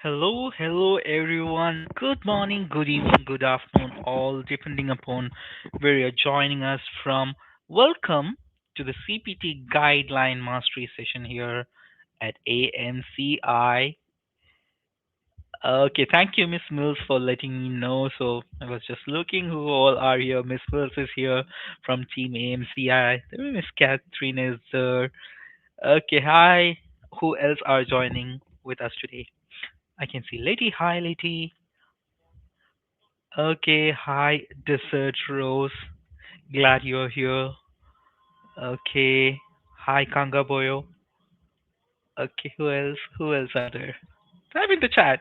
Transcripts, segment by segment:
Hello everyone. Good morning, good evening, good afternoon, all depending upon where you're joining us from. Welcome to the CPT Guideline Mastery session here at AMCI. Okay, thank you, Miss Mills, for letting me know. So I was just looking who all are here. Miss Mills is here from Team AMCI. Miss Catherine is there. Okay, hi. Who else are joining with us today? I can see Lady. Hi, Lady. Okay, hi, Desert Rose. Glad you're here. Okay, hi, Kanga Boyo. Okay, who else? Who else are there? Type in the chat.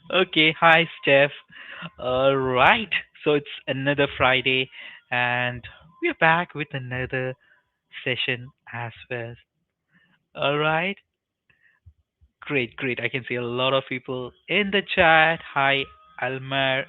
Okay, hi, Steph. All right, so it's another Friday, and we're back with another session as well. All right, great, great. I can see a lot of people in the chat. Hi, Almara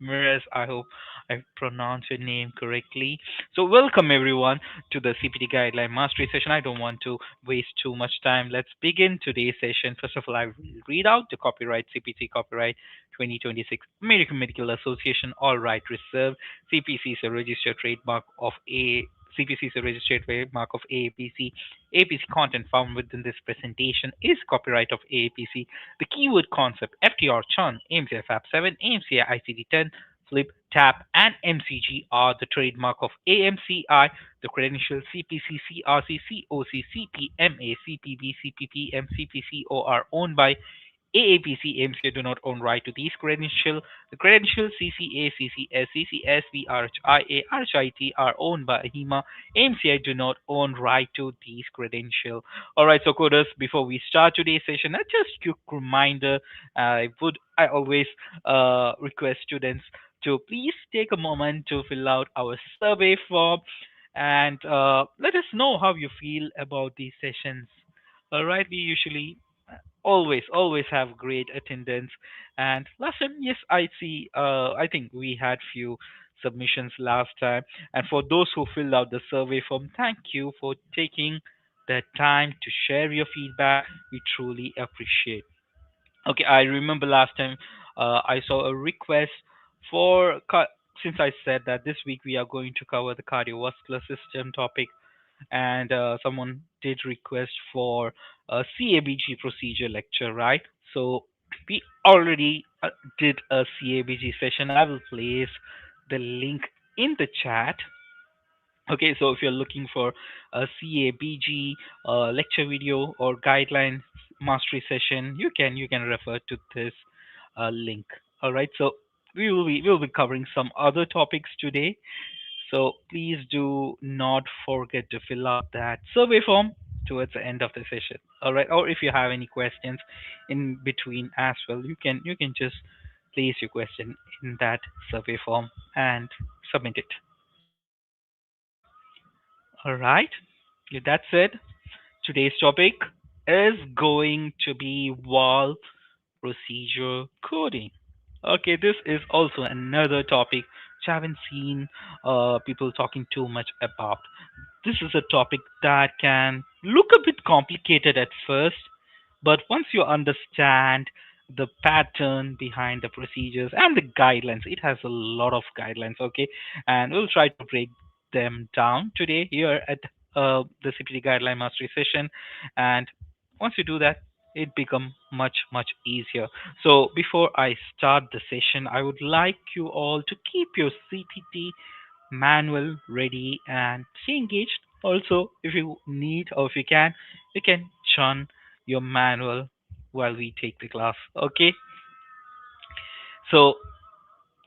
Mirez. I hope I pronounced your name correctly. So, welcome everyone to the CPT Guideline Mastery session. I don't want to waste too much time. Let's begin today's session. First of all, I will read out the copyright CPT copyright 2026 American Medical Association all right reserved. CPC is a registered trademark of a CPC is a registered trademark of AAPC. APC content found within this presentation is copyright of AAPC. The keyword concept FTR Chun, AMCI FAB 7, AMCI ICD 10, Flip, TAP, and MCG are the trademark of AMCI. The credentials CPC, CRC, COC, CPMA, CPB, CPPM, CPCO are owned by AAPC AMCA do not own right to these credentials. The credentials CCA, CCS, CCS, VRHIA, RHIT are owned by AHIMA. AMCI do not own right to these credentials. All right, so coders, before we start today's session, just a quick reminder. I always request students to please take a moment to fill out our survey form and let us know how you feel about these sessions. All right, we usually always have great attendance. And last time, yes, I think we had few submissions last time. And for those who filled out the survey form, thank you for taking the time to share your feedback. We truly appreciate. Okay, I remember last time I saw a request for since I said that this week we are going to cover the cardiovascular system topic, and someone did request for a CABG procedure lecture, right? So we already did a CABG session. I will place the link in the chat. Okay, so if you're looking for a CABG lecture video or guideline mastery session, you can refer to this link. All right, so we will be covering some other topics today. So please do not forget to fill out that survey form towards the end of the session. All right. Or if you have any questions in between as well, you can just place your question in that survey form and submit it. All right. With that said, today's topic is going to be wall procedure coding. Okay, this is also another topic which I haven't seen people talking too much about. This is a topic that can look a bit complicated at first, but once you understand the pattern behind the procedures and the guidelines, it has a lot of guidelines, okay? And we'll try to break them down today here at the CPT Guideline Mastery session. And once you do that, it become much easier. So before I start the session, I would like you all to keep your CPT manual ready and stay engaged. Also, if you need or if you can churn your manual while we take the class. Okay, so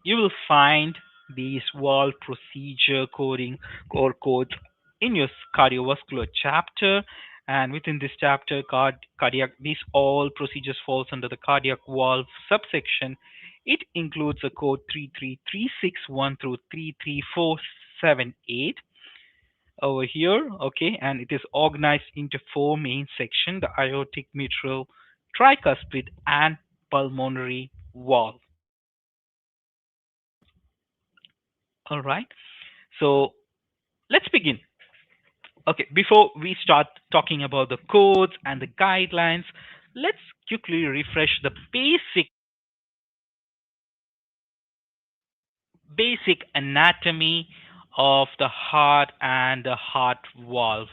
you will find these wall procedure coding or codes in your cardiovascular chapter, and within this chapter cardiac these all procedures falls under the cardiac valve subsection. It includes a code 33361 through 33478 over here, okay, and it is organized into four main sections: the aortic, mitral, tricuspid, and pulmonary valve. All right, so let's begin. Okay, before we start talking about the codes and the guidelines, let's quickly refresh the basic anatomy of the heart and the heart valve.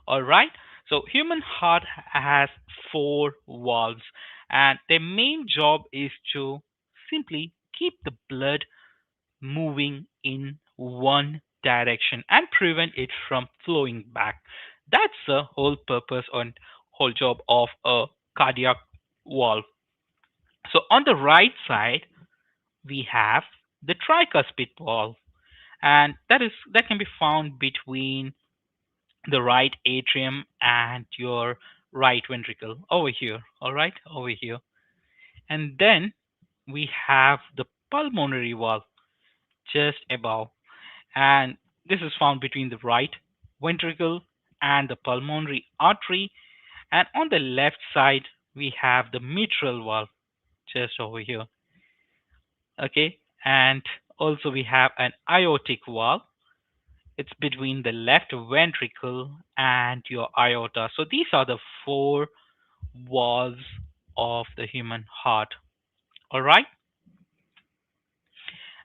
All right. So human heart has four valves, and their main job is to simply keep the blood moving in one direction and prevent it from flowing back. That's the whole purpose and whole job of a cardiac valve. So on the right side, we have the tricuspid valve, and that can be found between the right atrium and your right ventricle over here. All right, over here. And then we have the pulmonary valve just above, and this is found between the right ventricle and the pulmonary artery. And on the left side, we have the mitral valve just over here. Okay, and also we have an aortic valve. It's between the left ventricle and your aorta. So these are the four valves of the human heart. All right,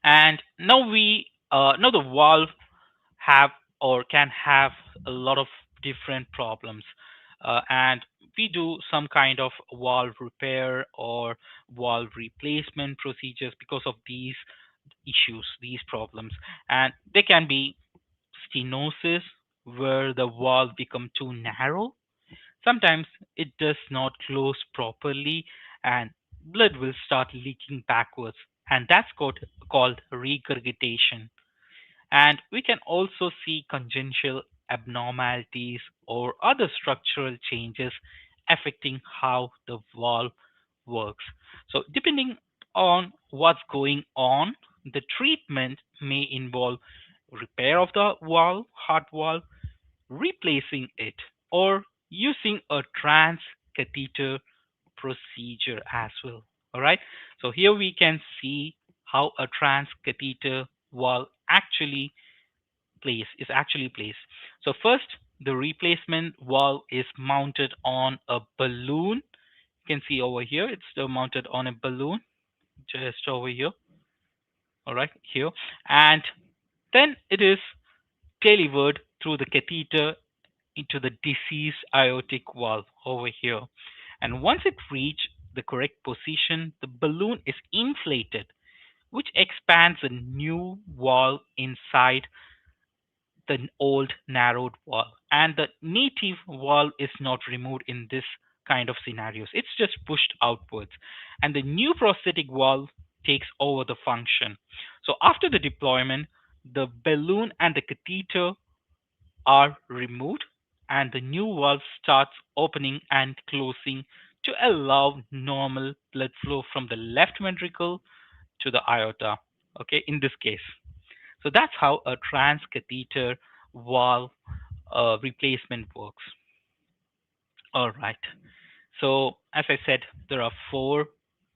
and now the valve have or can have a lot of different problems, and we do some kind of valve repair or valve replacement procedures because of these issues, these problems, and they can be stenosis where the valve become too narrow. Sometimes it does not close properly and blood will start leaking backwards, and that's called regurgitation. And we can also see congenital abnormalities or other structural changes affecting how the valve works. So, depending on what's going on, the treatment may involve repair of the valve, heart valve, replacing it, or using a transcatheter procedure as well. All right. So here we can see how a transcatheter valve actually placed. So first, the replacement valve is mounted on a balloon. You can see over here, it's still mounted on a balloon, just over here. All right, here, and then it is delivered through the catheter into the diseased aortic valve over here. And once it reaches the correct position, the balloon is inflated, which expands a new valve inside the old narrowed valve. And the native valve is not removed in this kind of scenarios. It's just pushed outwards. And the new prosthetic valve takes over the function. So after the deployment, the balloon and the catheter are removed and the new valve starts opening and closing to allow normal blood flow from the left ventricle to the aorta. Okay, in this case. So that's how a transcatheter valve replacement works. All right. So, as I said, there are four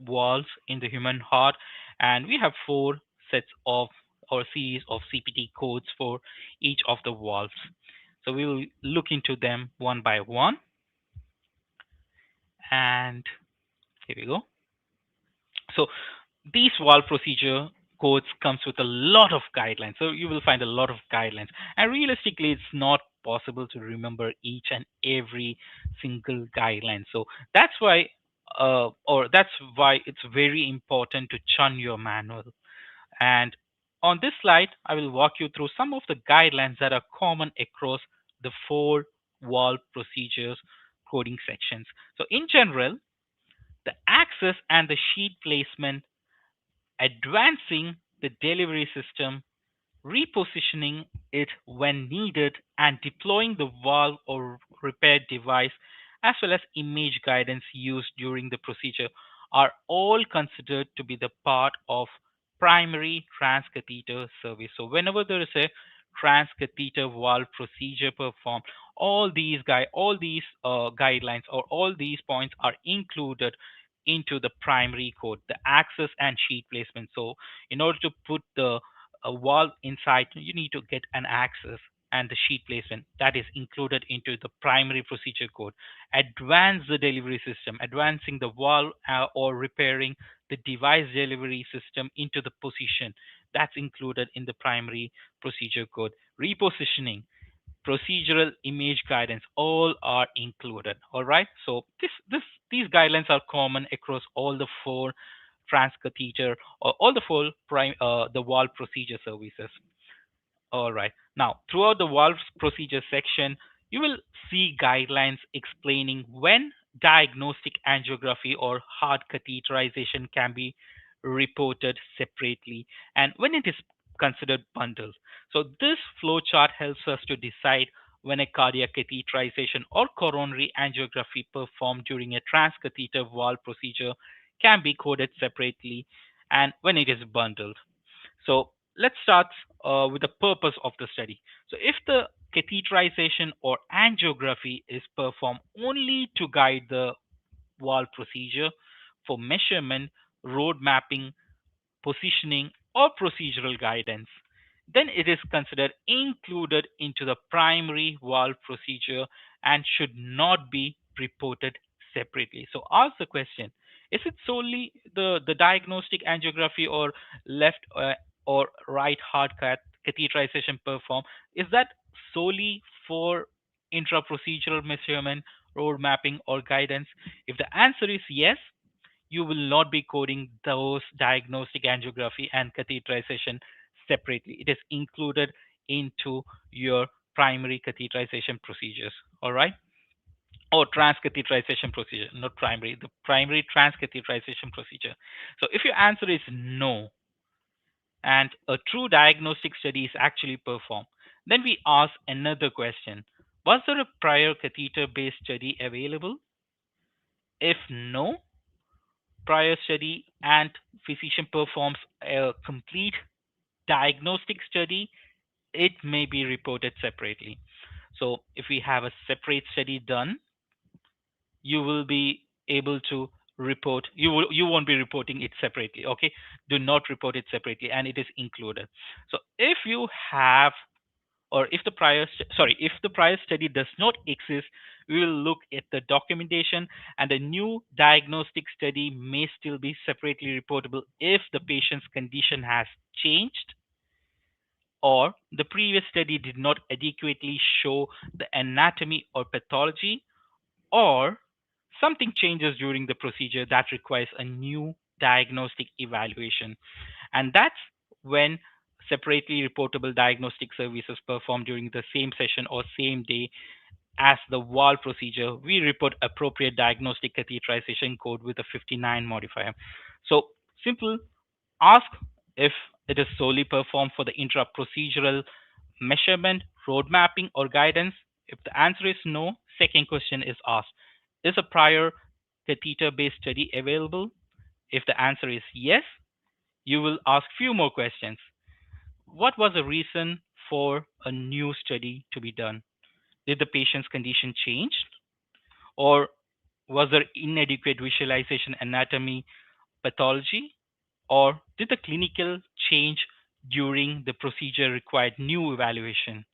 valves in the human heart, and we have four sets of or series of CPT codes for each of the valves. So, we will look into them one by one, and here we go. So, these valve procedure codes comes with a lot of guidelines. So you will find a lot of guidelines, and realistically, it's not possible to remember each and every single guideline. So that's why it's very important to churn your manual. And on this slide, I will walk you through some of the guidelines that are common across the four valve procedures coding sections. So in general, the access and the sheet placement, advancing the delivery system, repositioning it when needed, and deploying the valve or repair device, as well as image guidance used during the procedure, are all considered to be the part of primary transcatheter service. So, whenever there is a transcatheter valve procedure performed, all these guidelines or all these points are included into the primary code, the access and sheet placement. So, in order to put the a valve inside, you need to get an access. and the sheet placement that is included into the primary procedure code. Advance the delivery system, advancing the valve or repairing the device delivery system into the position that's included in the primary procedure code. Repositioning, procedural image guidance, all are included. All right. So these guidelines are common across all the four transcatheter or all the four the valve procedure services. All right. Now, throughout the valve procedure section, you will see guidelines explaining when diagnostic angiography or hard catheterization can be reported separately and when it is considered bundled. So, this flow chart helps us to decide when a cardiac catheterization or coronary angiography performed during a transcatheter valve procedure can be coded separately and when it is bundled. So let's start with the purpose of the study. So if the catheterization or angiography is performed only to guide the valve procedure for measurement, road mapping, positioning, or procedural guidance, then it is considered included into the primary valve procedure and should not be reported separately. So ask the question, is it solely the diagnostic angiography or left or right heart catheterization performed? Is that solely for intraprocedural measurement, road mapping, or guidance? If the answer is yes, you will not be coding those diagnostic angiography and catheterization separately. It is included into your primary catheterization procedures. All right. Or transcatheterization procedure, not primary, the primary transcatheterization procedure. So if your answer is no, and a true diagnostic study is actually performed, then we ask another question. Was there a prior catheter based study available? If no, prior study and physician performs a complete diagnostic study, it may be reported separately. So if we have a separate study done, you will be able to report you won't be reporting it separately. Okay, do not report it separately and it is included. So if you have or if the if the prior study does not exist, we will look at the documentation, and a new diagnostic study may still be separately reportable if the patient's condition has changed or the previous study did not adequately show the anatomy or pathology, or something changes during the procedure that requires a new diagnostic evaluation. And that's when separately reportable diagnostic services performed during the same session or same day as the valve procedure, we report appropriate diagnostic catheterization code with a 59 modifier. So simple, ask if it is solely performed for the intra-procedural measurement, road mapping, or guidance. If the answer is no, second question is asked. Is a prior catheter-based study available? If the answer is yes, you will ask few more questions. What was the reason for a new study to be done? Did the patient's condition change? Or was there inadequate visualization anatomy pathology? Or did the clinical change during the procedure require new evaluation?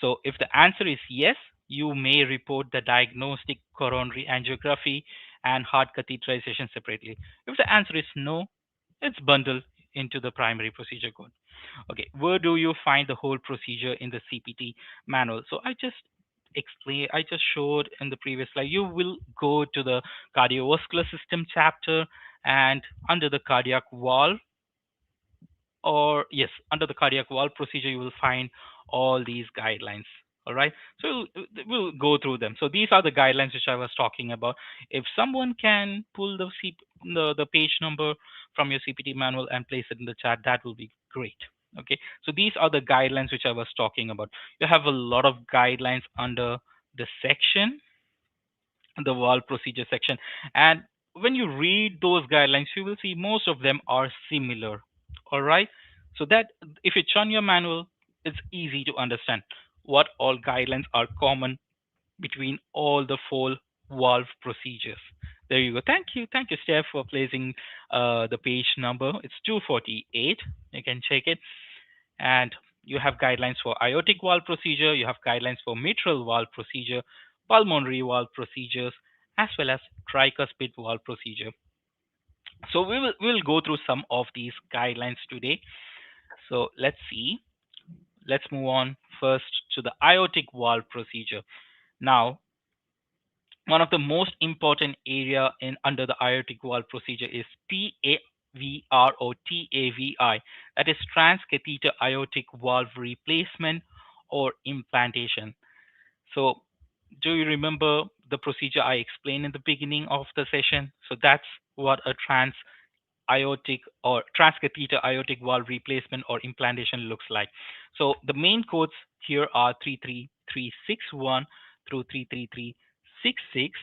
So if the answer is yes, you may report the diagnostic coronary angiography and heart catheterization separately. If the answer is no, it's bundled into the primary procedure code. Okay, where do you find the whole procedure in the CPT manual? So I just showed in the previous slide. You will go to the cardiovascular system chapter, and under the cardiac valve, or yes, under the cardiac valve procedure, you will find all these guidelines. All right, so we'll go through them. So these are the guidelines which I was talking about. If someone can pull the page number from your CPT manual and place it in the chat, that will be great. Okay, so these are the guidelines which I was talking about. You have a lot of guidelines under the section, the valve procedure section, and when you read those guidelines, you will see most of them are similar. All right, so that if it's on your manual, it's easy to understand what all guidelines are common between all the four valve procedures. There you go. Thank you, Steph, for placing the page number. It's 248. You can check it. And you have guidelines for aortic valve procedure, you have guidelines for mitral valve procedure, pulmonary valve procedures, as well as tricuspid valve procedure. So we will go through some of these guidelines today. So let's see. Let's move on first to the aortic valve procedure. Now, one of the most important area in under the aortic valve procedure is TAVR or TAVI, that is transcatheter aortic valve replacement or implantation. So, do you remember the procedure I explained in the beginning of the session? So that's what a aortic or transcatheter aortic valve replacement or implantation looks like. So the main codes here are 33361 through 33366,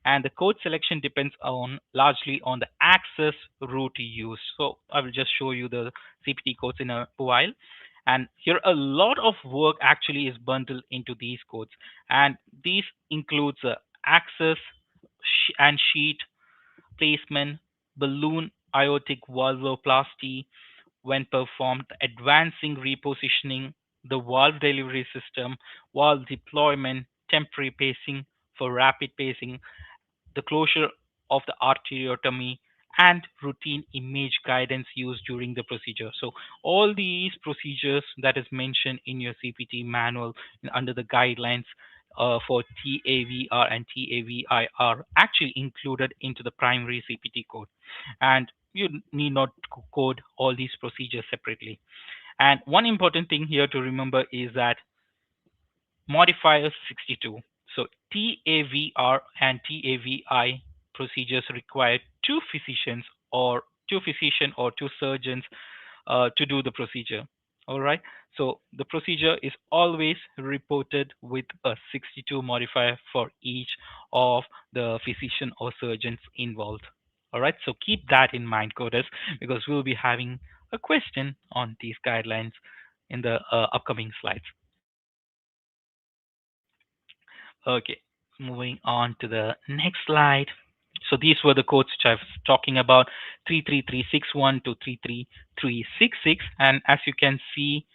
and the code selection depends on largely on the access route used. So I will just show you the CPT codes in a while. And here a lot of work actually is bundled into these codes, and these includes access and sheet placement, balloon aortic valvoplasty when performed, advancing repositioning, the valve delivery system, valve deployment, temporary pacing for rapid pacing, the closure of the arteriotomy, and routine image guidance used during the procedure. So all these procedures that is mentioned in your CPT manual under the guidelines for TAVR and TAVI are actually included into the primary CPT code, and you need not code all these procedures separately. And one important thing here to remember is that modifier 62. So TAVR and TAVI procedures require two physician or two surgeons to do the procedure. All right. So the procedure is always reported with a 62 modifier for each of the physician or surgeons involved. All right. So keep that in mind, coders, because we'll be having a question on these guidelines in the upcoming slides. Okay, moving on to the next slide. So these were the codes which I was talking about, 33361 to 33366. And as you can see,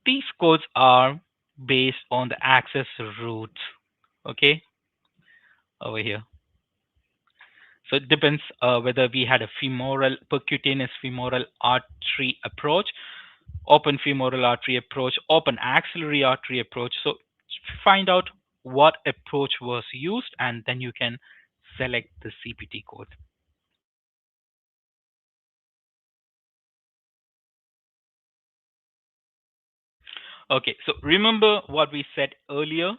these codes are based on the access routes. Okay, over here. So it depends whether we had a femoral, percutaneous femoral artery approach, open femoral artery approach, open axillary artery approach. So find out what approach was used, and then you can select the CPT code. Okay, so remember what we said earlier.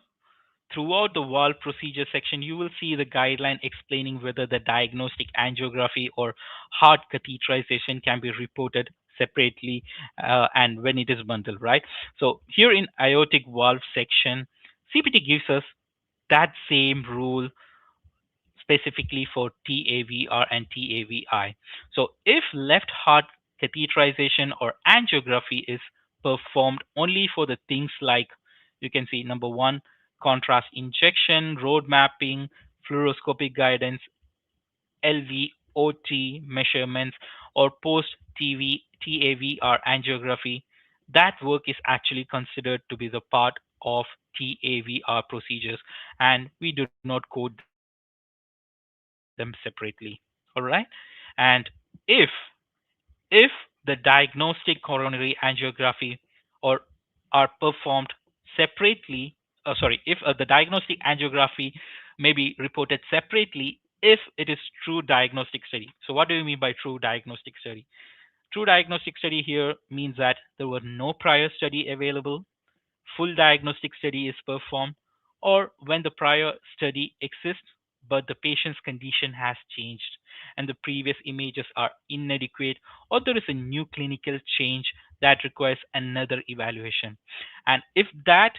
Throughout the valve procedure section, you will see the guideline explaining whether the diagnostic angiography or heart catheterization can be reported separately and when it is bundled, right? So here in aortic valve section, CPT gives us that same rule specifically for TAVR and TAVI. So if left heart catheterization or angiography is performed only for the things like, you can see number one, contrast injection, road mapping, fluoroscopic guidance, LVOT measurements, or post TAVR angiography, that work is actually considered to be the part of TAVR procedures, and we do not code them separately. All right. And if if the diagnostic coronary angiography or are performed separately, if the diagnostic angiography may be reported separately if it is true diagnostic study. So what do you mean by true diagnostic study? True diagnostic study here means that there were no prior study available, full diagnostic study is performed, or when the prior study exists but the patient's condition has changed and the previous images are inadequate, or there is a new clinical change that requires another evaluation. And if that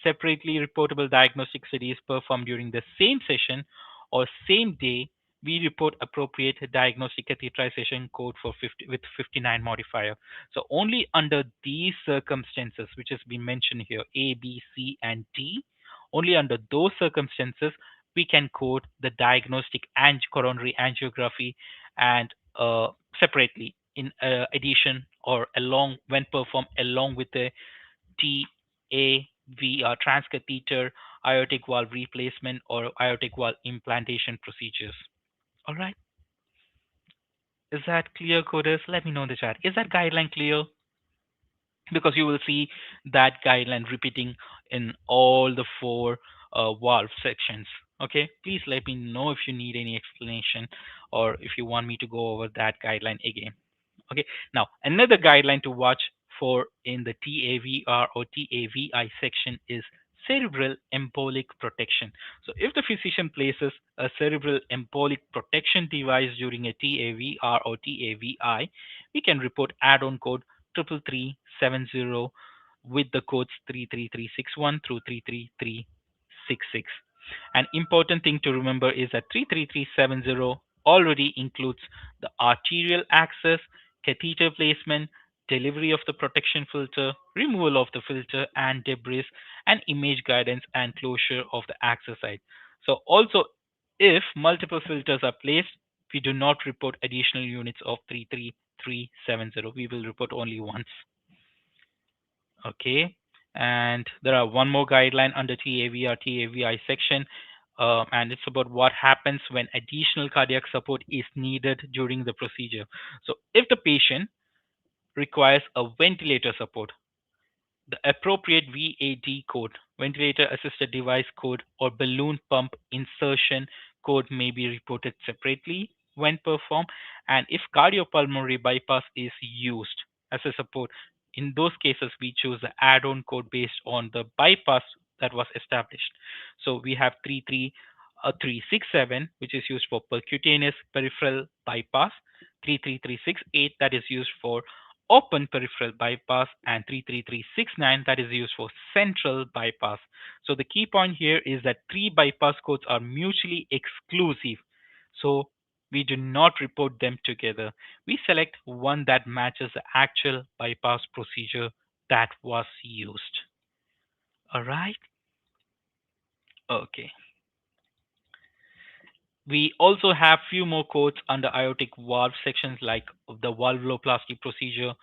separately reportable diagnostic study is performed during the same session or same day, we report appropriate diagnostic catheterization code for 50, with 59 modifier. So only under these circumstances, which has been mentioned here, A, B, C, and D, only under those circumstances we can code the diagnostic and coronary angiography and separately. in addition or along when performed along with the TAV transcatheter aortic valve replacement or aortic valve implantation procedures. All right, is that clear, coders? Let me know in the chat. Is that guideline clear? Because you will see that guideline repeating in all the four valve sections. Okay, please let me know if you need any explanation or if you want me to go over that guideline again. Okay, now another guideline to watch for in the TAVR or TAVI section is cerebral embolic protection. So if the physician places a cerebral embolic protection device during a TAVR or TAVI, we can report add-on code 33370 with the codes 33361 through 33366. An important thing to remember is that 33370 already includes the arterial access, catheter placement, delivery of the protection filter, removal of the filter and debris, and image guidance and closure of the access site. So also, if multiple filters are placed, we do not report additional units of 33370. We will report only once. Okay. And there are one more guideline under TAV or TAVI section, and it's about what happens when additional cardiac support is needed during the procedure. So, if the patient requires a ventilator support, the appropriate VAD code, ventilator assisted device code, or balloon pump insertion code may be reported separately when performed. And if cardiopulmonary bypass is used as a support, in those cases, we choose the add on code based on the bypass that was established. So we have 33367, which is used for percutaneous peripheral bypass, 33368, that is used for open peripheral bypass, and 33369 that is used for central bypass. So the key point here is that three bypass codes are mutually exclusive. So we do not report them together. We select one that matches the actual bypass procedure that was used. All right. Okay. We also have few more codes under aortic valve sections like the valvuloplasty procedure,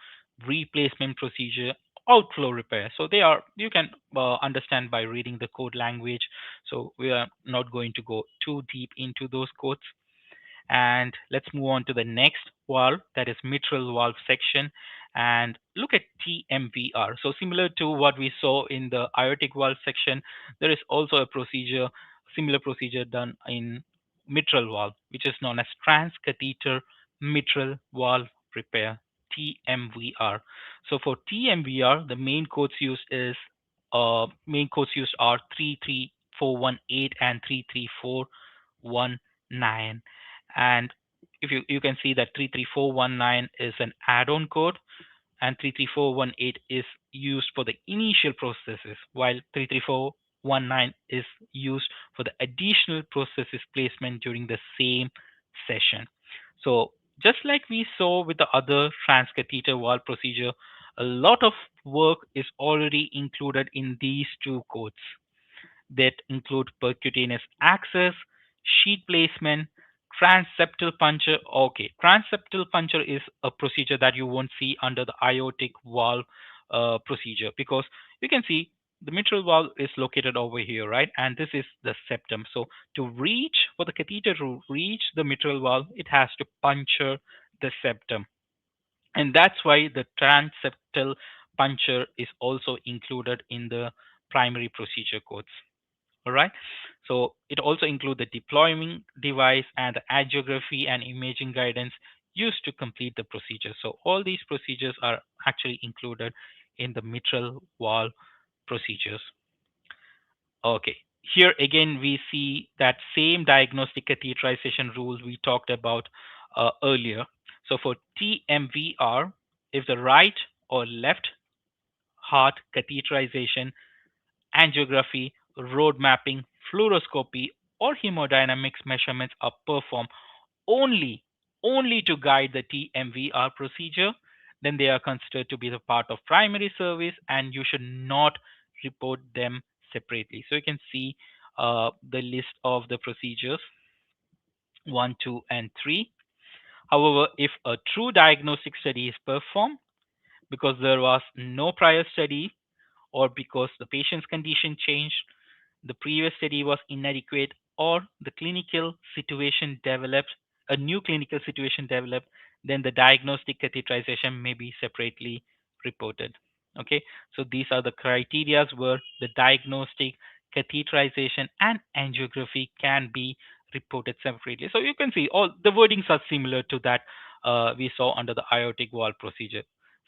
replacement procedure, outflow repair. So they are you can understand by reading the code language. So we are not going to go too deep into those codes. And let's move on to the next valve, that is mitral valve section, and look at TMVR. So similar to what we saw in the aortic valve section, there is also a procedure, similar procedure done in mitral valve, which is known as transcatheter mitral valve repair, TMVR. So for TMVR, the main codes used are 33418 and 33419. And if you can see that 33419 is an add-on code and 33418 is used for the initial processes, while 33419 is used for the additional processes placement during the same session. So just like we saw with the other transcatheter valve procedure, a lot of work is already included in these two codes that include percutaneous access, sheet placement, transeptal puncture. Okay, transeptal puncture is a procedure that you won't see under the aortic valve procedure because you can see the mitral valve is located over here, right? And this is the septum. So to reach, for the catheter to reach the mitral valve, it has to puncture the septum. And that's why the transeptal puncture is also included in the primary procedure codes. All right. So it also includes the deployment device and the angiography and imaging guidance used to complete the procedure. So all these procedures are actually included in the mitral valve procedures. Okay. Here again, we see that same diagnostic catheterization rules we talked about earlier. So for TMVR, if the right or left heart catheterization, angiography, road mapping, fluoroscopy, or hemodynamics measurements are performed only only to guide the TMVR procedure, then they are considered to be the part of primary service, and you should not report them separately. So you can see the list of the procedures 1, 2, and 3. However, if a true diagnostic study is performed because there was no prior study or because the patient's condition changed, the previous study was inadequate, or the clinical situation developed, a new clinical situation developed, then the diagnostic catheterization may be separately reported. Okay, so these are the criteria where the diagnostic catheterization and angiography can be reported separately. So you can see all the wordings are similar to that we saw under the aortic valve procedure.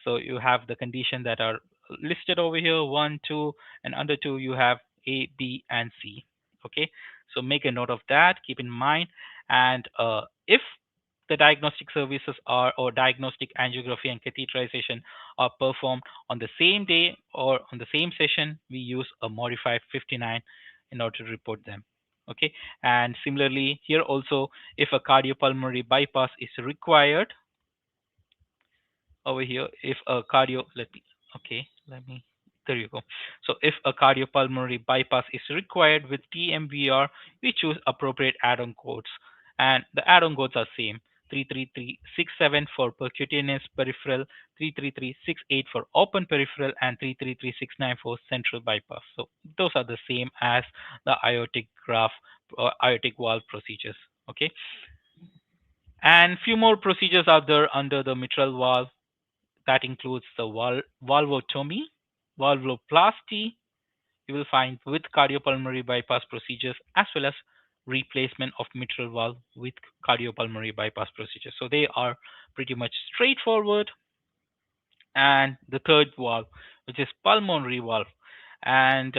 So you have the condition that are listed over here, one, two, and under two you have A, B, and C. Okay, so make a note of that. Keep in mind, and if the diagnostic services are or diagnostic angiography and catheterization are performed on the same day or on the same session, we use a modified 59 in order to report them. Okay, and similarly here also, if a cardiopulmonary bypass is required, over here, if a cardio let me okay let me there you go. So if a cardiopulmonary bypass is required with TMVR, we choose appropriate add-on codes, and the add-on codes are same: 33367 for percutaneous peripheral, 33368 for open peripheral, and 33369 for central bypass. So those are the same as the aortic graph or aortic valve procedures. Okay, and few more procedures are there under the mitral valve. That includes the valvotomy, valvuloplasty, you will find with cardiopulmonary bypass procedures, as well as replacement of mitral valve with cardiopulmonary bypass procedures. So they are pretty much straightforward. And the third valve, which is pulmonary valve. And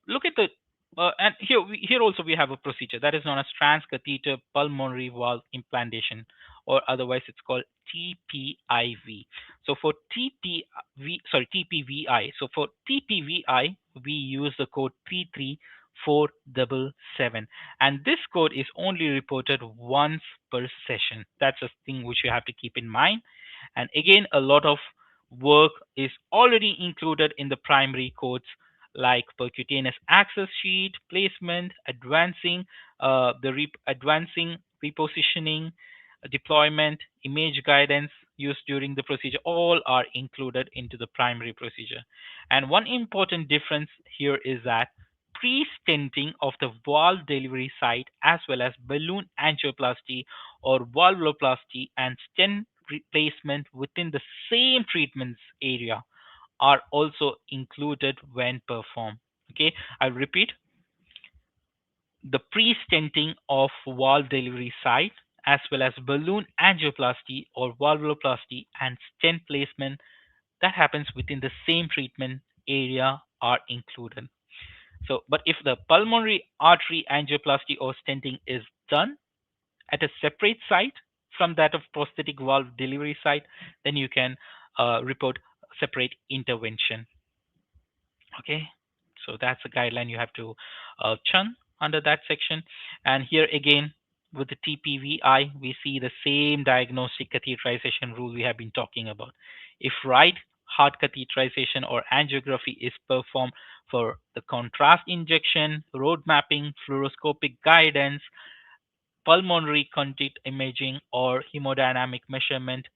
look at the and here also we have a procedure that is known as transcatheter pulmonary valve implantation, or otherwise it's called TPIV. So for TPVI. So for TPVI, we use the code 33477, and this code is only reported once per session. That's a thing which you have to keep in mind. And again, a lot of work is already included in the primary codes like percutaneous access sheet, placement, advancing, repositioning, deployment, image guidance used during the procedure, all are included into the primary procedure. And one important difference here is that pre-stenting of the valve delivery site, as well as balloon angioplasty or valvuloplasty and stent replacement within the same treatments area, are also included when performed. Okay, I'll repeat: the pre-stenting of valve delivery site, as well as balloon angioplasty or valvuloplasty and stent placement that happens within the same treatment area, are included. So, but if the pulmonary artery angioplasty or stenting is done at a separate site from that of prosthetic valve delivery site, then you can report separate intervention. Okay, so that's a guideline you have to chun under that section. And here again, with the TPVI, we see the same diagnostic catheterization rule we have been talking about. If right heart catheterization or angiography is performed for the contrast injection, road mapping, fluoroscopic guidance, pulmonary conduit imaging, or hemodynamic measurement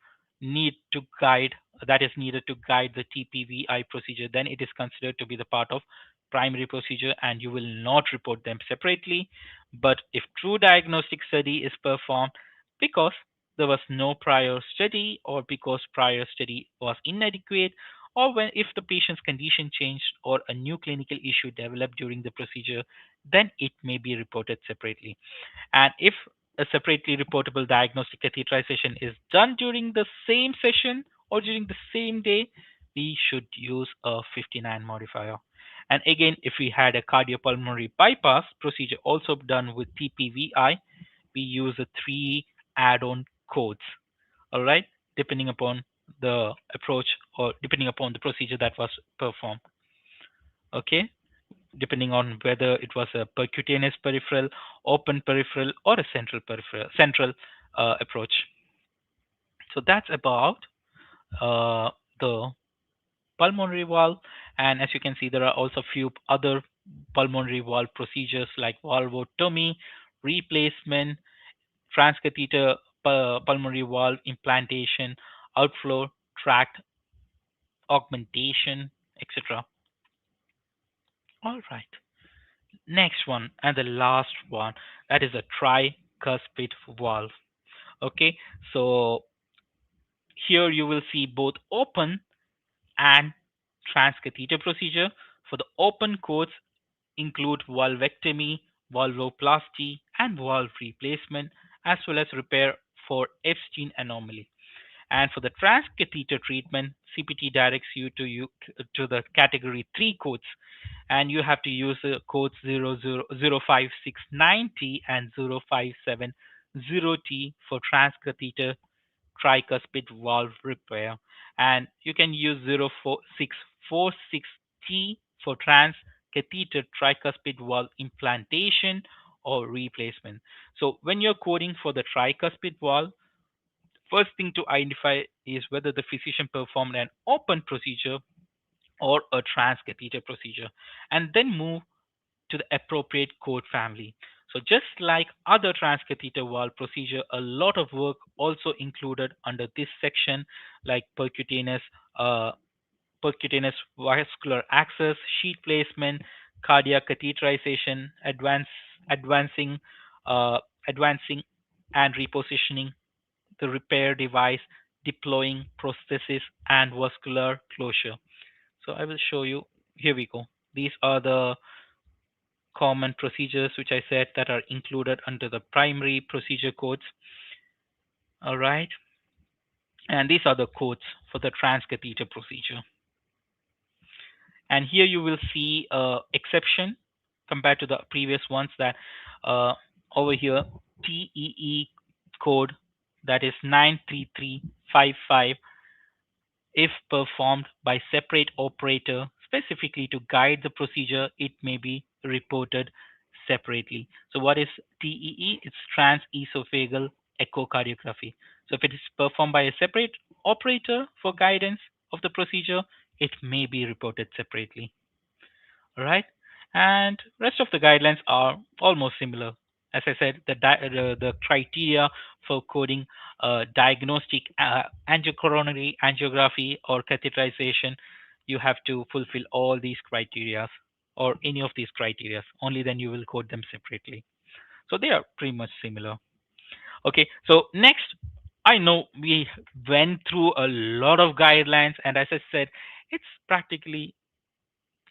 need to guide that is needed to guide the TPVI procedure, then it is considered to be the part of primary procedure and you will not report them separately. But if true diagnostic study is performed because there was no prior study, or because prior study was inadequate, or when if the patient's condition changed or a new clinical issue developed during the procedure, then it may be reported separately. And if a separately reportable diagnostic catheterization is done during the same session or during the same day, we should use a 59 modifier. And again, if we had a cardiopulmonary bypass procedure also done with TPVI, we use the three add-on codes. All right, depending upon the approach or depending upon the procedure that was performed. Okay, depending on whether it was a percutaneous peripheral, open peripheral, or a central approach. So that's about uh, the pulmonary valve. And as you can see, there are also few other pulmonary valve procedures like valvotomy, replacement, transcatheter pulmonary valve implantation, outflow tract augmentation, etc. All right. Next one and the last one, that is a tricuspid valve. Okay, so here you will see both open and transcatheter procedure. For the open codes include valvectomy, valvoplasty, and valve replacement, as well as repair for Epstein anomaly. And for the transcatheter treatment, CPT directs to the category 3 codes, and you have to use the codes 05690 and 0570T for transcatheter tricuspid valve repair, and you can use 04646T for transcatheter tricuspid valve implantation or replacement. So when you're coding for the tricuspid valve, first thing to identify is whether the physician performed an open procedure or a transcatheter procedure, and then move to the appropriate code family. So just like other transcatheter valve procedure, a lot of work also included under this section, like uh, percutaneous vascular access, sheet placement, cardiac catheterization, advancing, uh, advancing and repositioning the repair device, deploying prosthesis, and vascular closure. So I will show you. Here we go. These are the common procedures which I said that are included under the primary procedure codes. All right. And these are the codes for the transcatheter procedure. And here you will see exception compared to the previous ones, that uh, over here TEE code, that is 93355, if performed by separate operator specifically to guide the procedure, it may be reported separately. So what is TEE? It's transesophageal echocardiography. So if it is performed by a separate operator for guidance of the procedure, it may be reported separately. All right. And rest of the guidelines are almost similar. As I said, the criteria for coding diagnostic angiocoronary angiography or catheterization, you have to fulfill all these criteria or any of these criteria. Only then you will code them separately. So they are pretty much similar. Okay. So next, I know we went through a lot of guidelines, and as I said, it's practically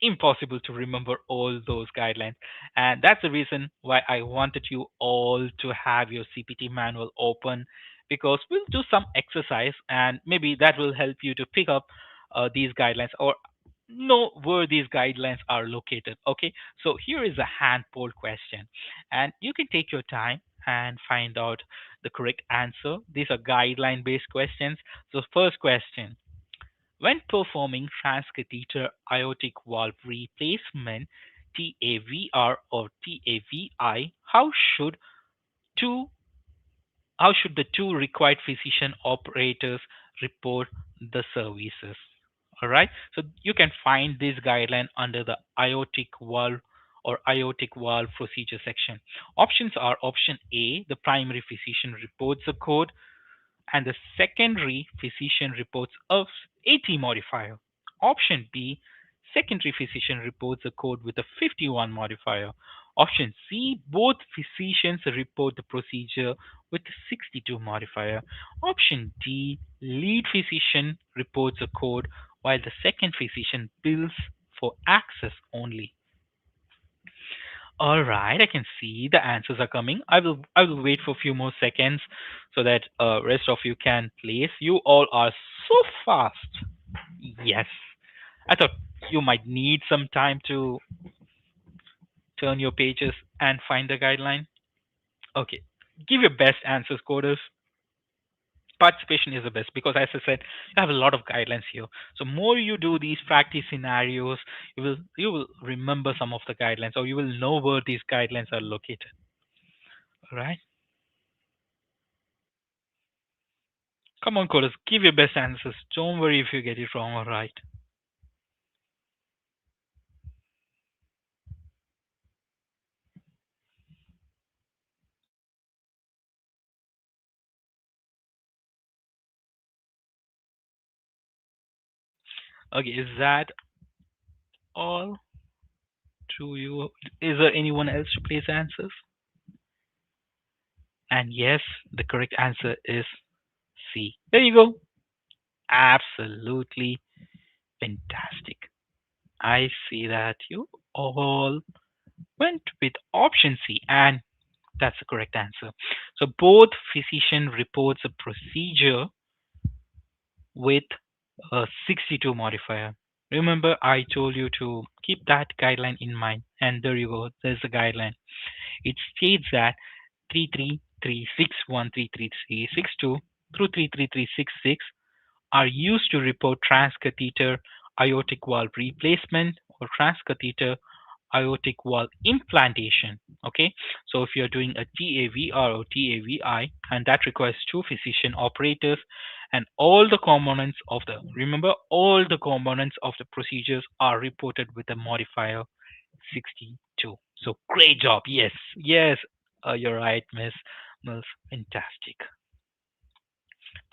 impossible to remember all those guidelines. And that's the reason why I wanted you all to have your CPT manual open, because we'll do some exercise and maybe that will help you to pick up these guidelines or know where these guidelines are located. Okay, so here is a hand poll question, and you can take your time and find out the correct answer. These are guideline based questions. So, first question: when performing transcatheter aortic valve replacement (TAVR or TAVI), two how should the two required physician operators report the services? All right. So you can find this guideline under the aortic valve or aortic valve procedure section. Options are: option A, the primary physician reports the code, and the secondary physician reports of AT modifier. Option B, secondary physician reports a code with a 51 modifier. Option C, both physicians report the procedure with 62 modifier. Option D, lead physician reports a code while the second physician bills for access only. All right, I can see the answers are coming. I will wait for a few more seconds so that rest of you can place. You all are so fast. Yes. I thought you might need some time to turn your pages and find the guideline. Okay. Give your best answers, coders. Participation is the best because, as I said, you have a lot of guidelines here. So more you do these practice scenarios, you will remember some of the guidelines, or you will know where these guidelines are located. All right. Come on, coders, give your best answers. Don't worry if you get it wrong or right. Okay, is that all to you? Is there anyone else to place answers? And yes, the correct answer is C. There you go. Absolutely fantastic. I see that you all went with option C, and that's the correct answer. So both physician reports a procedure with a 62 modifier. Remember, I told you to keep that guideline in mind, and there you go. There's the guideline. It states that 33361, 33362 through 33366 are used to report transcatheter aortic valve replacement or transcatheter aortic valve implantation. Okay, so if you're doing a TAVR or TAVI, and that requires two physician operators, and all the components of the remember all the components of the procedures are reported with a modifier 62. So great job. Yes, yes, you're right, Miss Mills. Fantastic,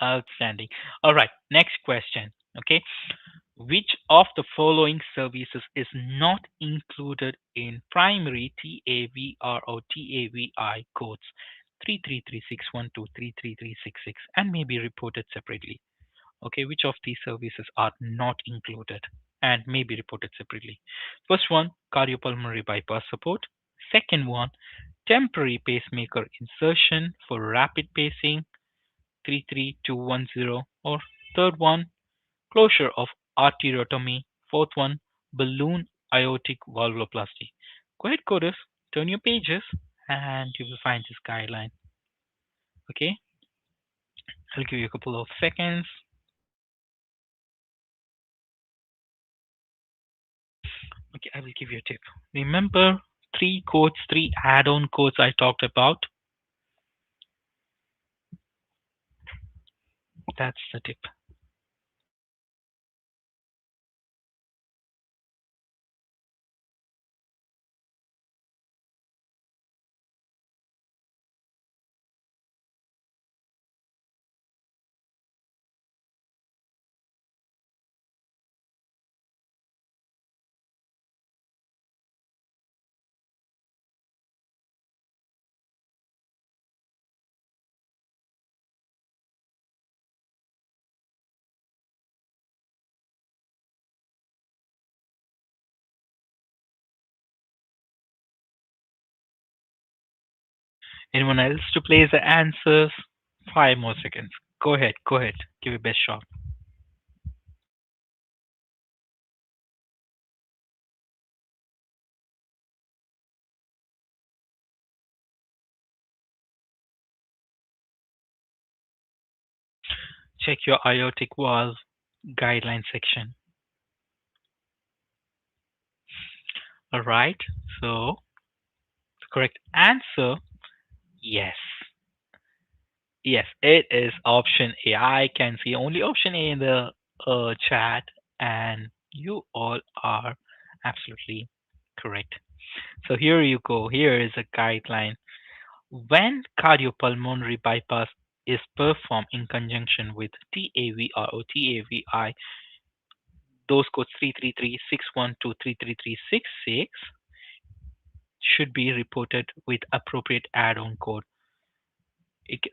outstanding. All right, next question. Okay, which of the following services is not included in primary TAVR or TAVI codes 33361 to 33366 and may be reported separately? Okay, which of these services are not included and may be reported separately? First one, cardiopulmonary bypass support. Second one, temporary pacemaker insertion for rapid pacing 33210. Or third one, closure of arteriotomy. Fourth one, balloon aortic valvuloplasty. Go ahead, coders, turn your pages and you will find this guideline. Okay, I'll give you a couple of seconds. Okay, I will give you a tip. Remember three codes, three add-on codes I talked about? That's the tip. Anyone else to place the answers? 5 more seconds. Go ahead, go ahead. Give your best shot. Check your aortic valve guideline section. All right. So the correct answer, yes. Yes, it is option A. I can see only option A in the chat, and you all are absolutely correct. So here you go. Here is a guideline. When cardiopulmonary bypass is performed in conjunction with TAVR or TAVI, those codes 33361 to 33366 should be reported with appropriate add-on code.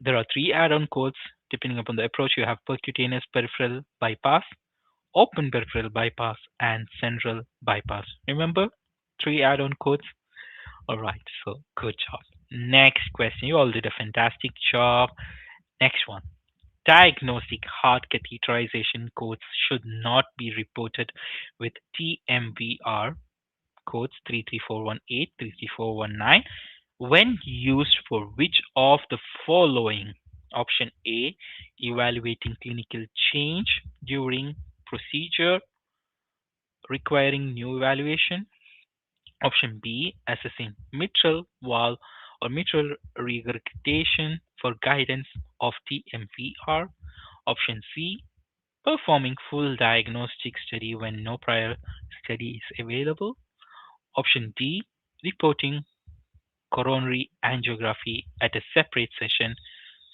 There are three add-on codes depending upon the approach. You have percutaneous peripheral bypass, open peripheral bypass, and central bypass. Remember, three add-on codes. All right, so good job. Next question. You all did a fantastic job. Next one. Diagnostic heart catheterization codes should not be reported with TMVR codes 33418, 33419 when used for which of the following? Option A, evaluating clinical change during procedure requiring new evaluation. Option B, assessing mitral valve or mitral regurgitation for guidance of TMVR. Option C, performing full diagnostic study when no prior study is available. Option D, reporting coronary angiography at a separate session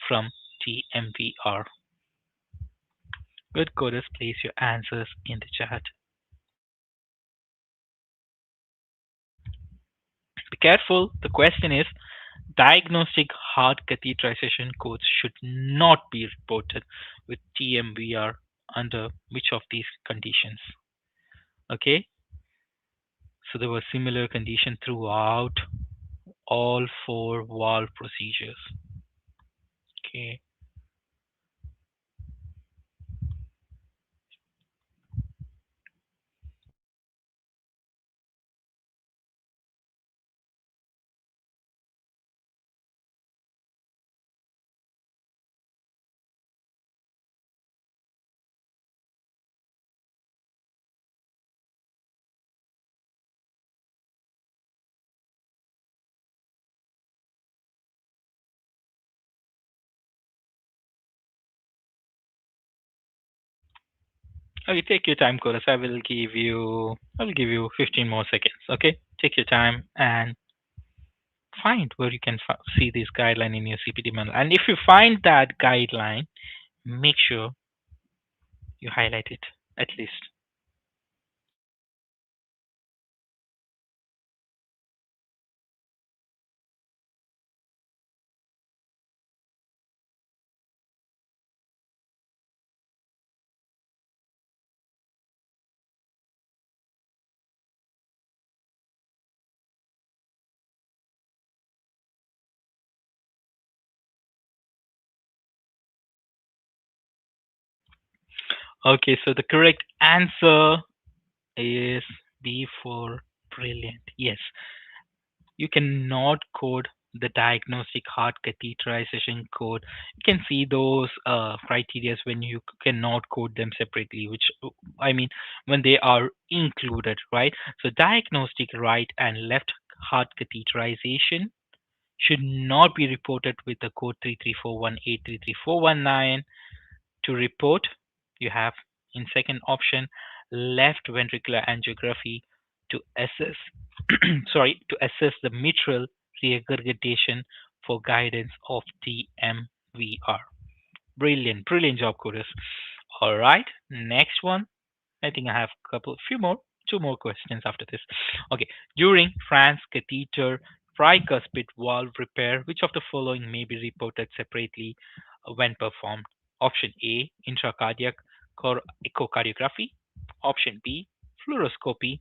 from TMVR. Good coders, place your answers in the chat. Be careful. The question is diagnostic heart catheterization codes should not be reported with TMVR under which of these conditions? Okay, so there was similar condition throughout all four valve procedures. Okay, okay, take your time, Chorus. I will give you 15 more seconds. Okay, take your time and find where you can see this guideline in your CPT manual. And if you find that guideline, make sure you highlight it at least. Okay, so the correct answer is B for brilliant. Yes, you cannot code the diagnostic heart catheterization code. You can see those criteria when you cannot code them separately, which I mean when they are included, right? So diagnostic right and left heart catheterization should not be reported with the code 33418 To report, you have in second option left ventricular angiography to assess to assess the mitral regurgitation for guidance of TMVR. Brilliant, brilliant job, Chorus. All right, next one. I think I have two more questions after this. Okay, during transcatheter tricuspid valve repair, which of the following may be reported separately when performed? Option A, intracardiac echocardiography. Option B, fluoroscopy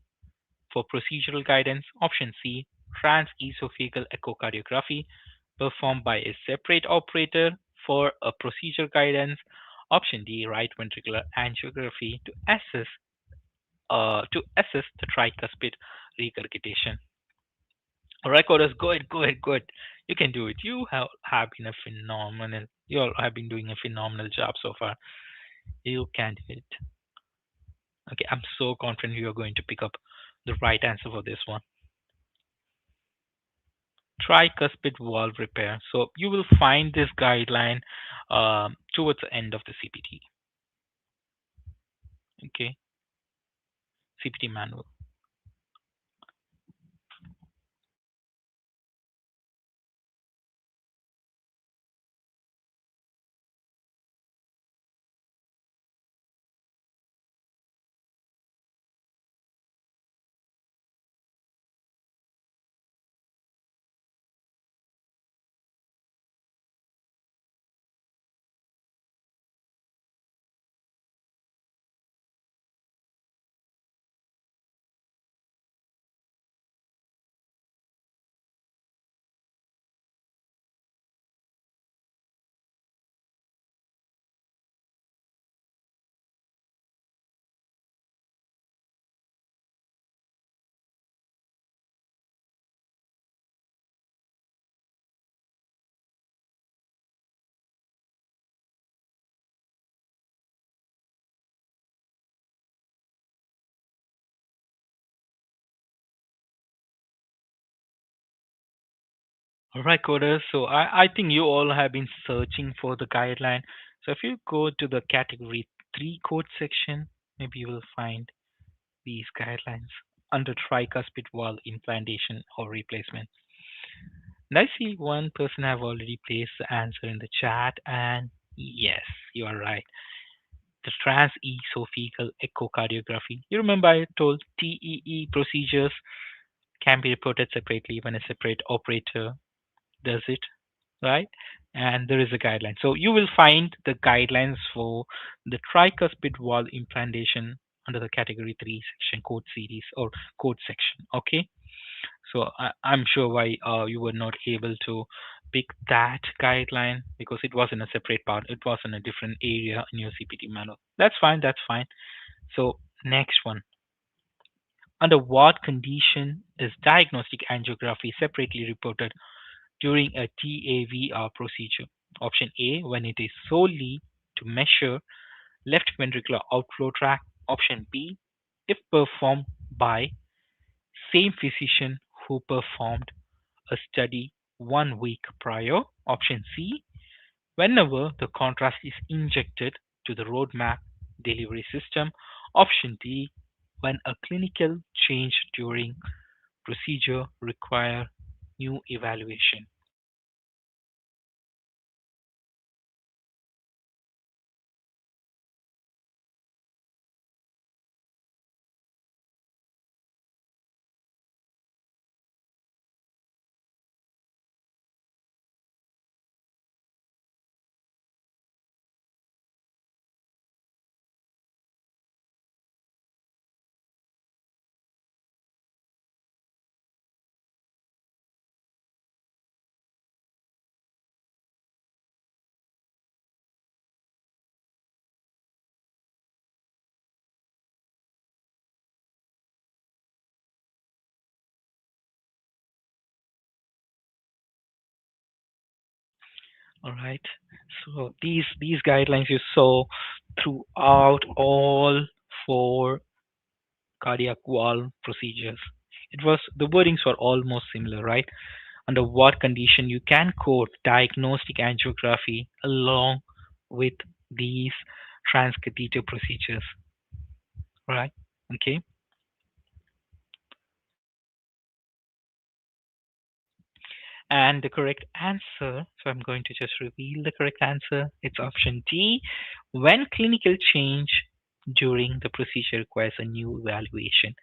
for procedural guidance. Option C, transesophageal echocardiography performed by a separate operator for a procedure guidance. Option D, right ventricular angiography to assess the tricuspid regurgitation. All right, coders, go ahead, go ahead, go ahead. You can do it. You all have been doing a phenomenal job so far. You can do it. Okay, I'm so confident you are going to pick up the right answer for this one. Tricuspid valve repair. So you will find this guideline towards the end of the CPT. Okay, CPT manual. All right, coders. So I think you all have been searching for the guideline. So if you go to the category 3 code section, maybe you will find these guidelines under tricuspid valve implantation or replacement. And I see one person have already placed the answer in the chat, and yes, you are right. the transesophageal echocardiography. You remember I told TEE procedures can be reported separately when a separate operator does it, right? And there is a guideline. So you will find the guidelines for the tricuspid valve implantation under the category 3 section code series or code section. Okay. So I'm sure why you were not able to pick that guideline because it was in a separate part. It was in a different area in your CPT manual. That's fine. That's fine. So next one. Under what condition is diagnostic angiography separately reported during a TAVR procedure? Option A, when it is solely to measure left ventricular outflow tract. Option B, if performed by same physician who performed a study 1 week prior. Option C, whenever the contrast is injected to the roadmap delivery system. Option D, when a clinical change during procedure require new evaluation. All right. So these guidelines you saw throughout all four cardiac valve procedures. It was the wordings were almost similar, right? Under what condition you can quote diagnostic angiography along with these transcatheter procedures, right? Okay. And the correct answer, so I'm going to just reveal the correct answer. It's option D. When clinical change during the procedure requires a new evaluation.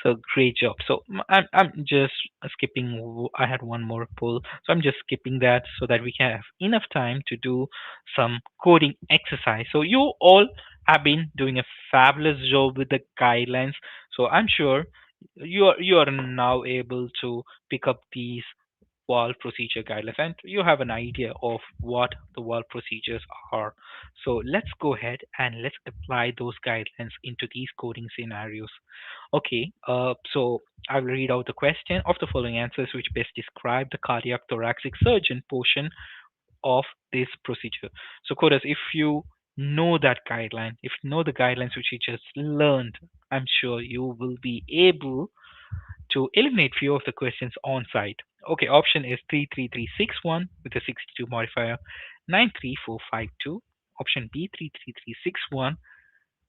So great job. So I'm just skipping. I had one more poll, so I'm just skipping that so that we can have enough time to do some coding exercise. So you all have been doing a fabulous job with the guidelines. So I'm sure you are now able to pick up these wall procedure guidelines and you have an idea of what the wall procedures are. So let's go ahead and let's apply those guidelines into these coding scenarios. Okay, so I will read out the question of the following answers which best describe the cardiac thoracic surgeon portion of this procedure. So, Kodas, if you know that guideline, if you know the guidelines which you just learned, I'm sure you will be able to eliminate few of the questions on site. Okay, option is 33361 with a 62 modifier, 93452. Option B 33361.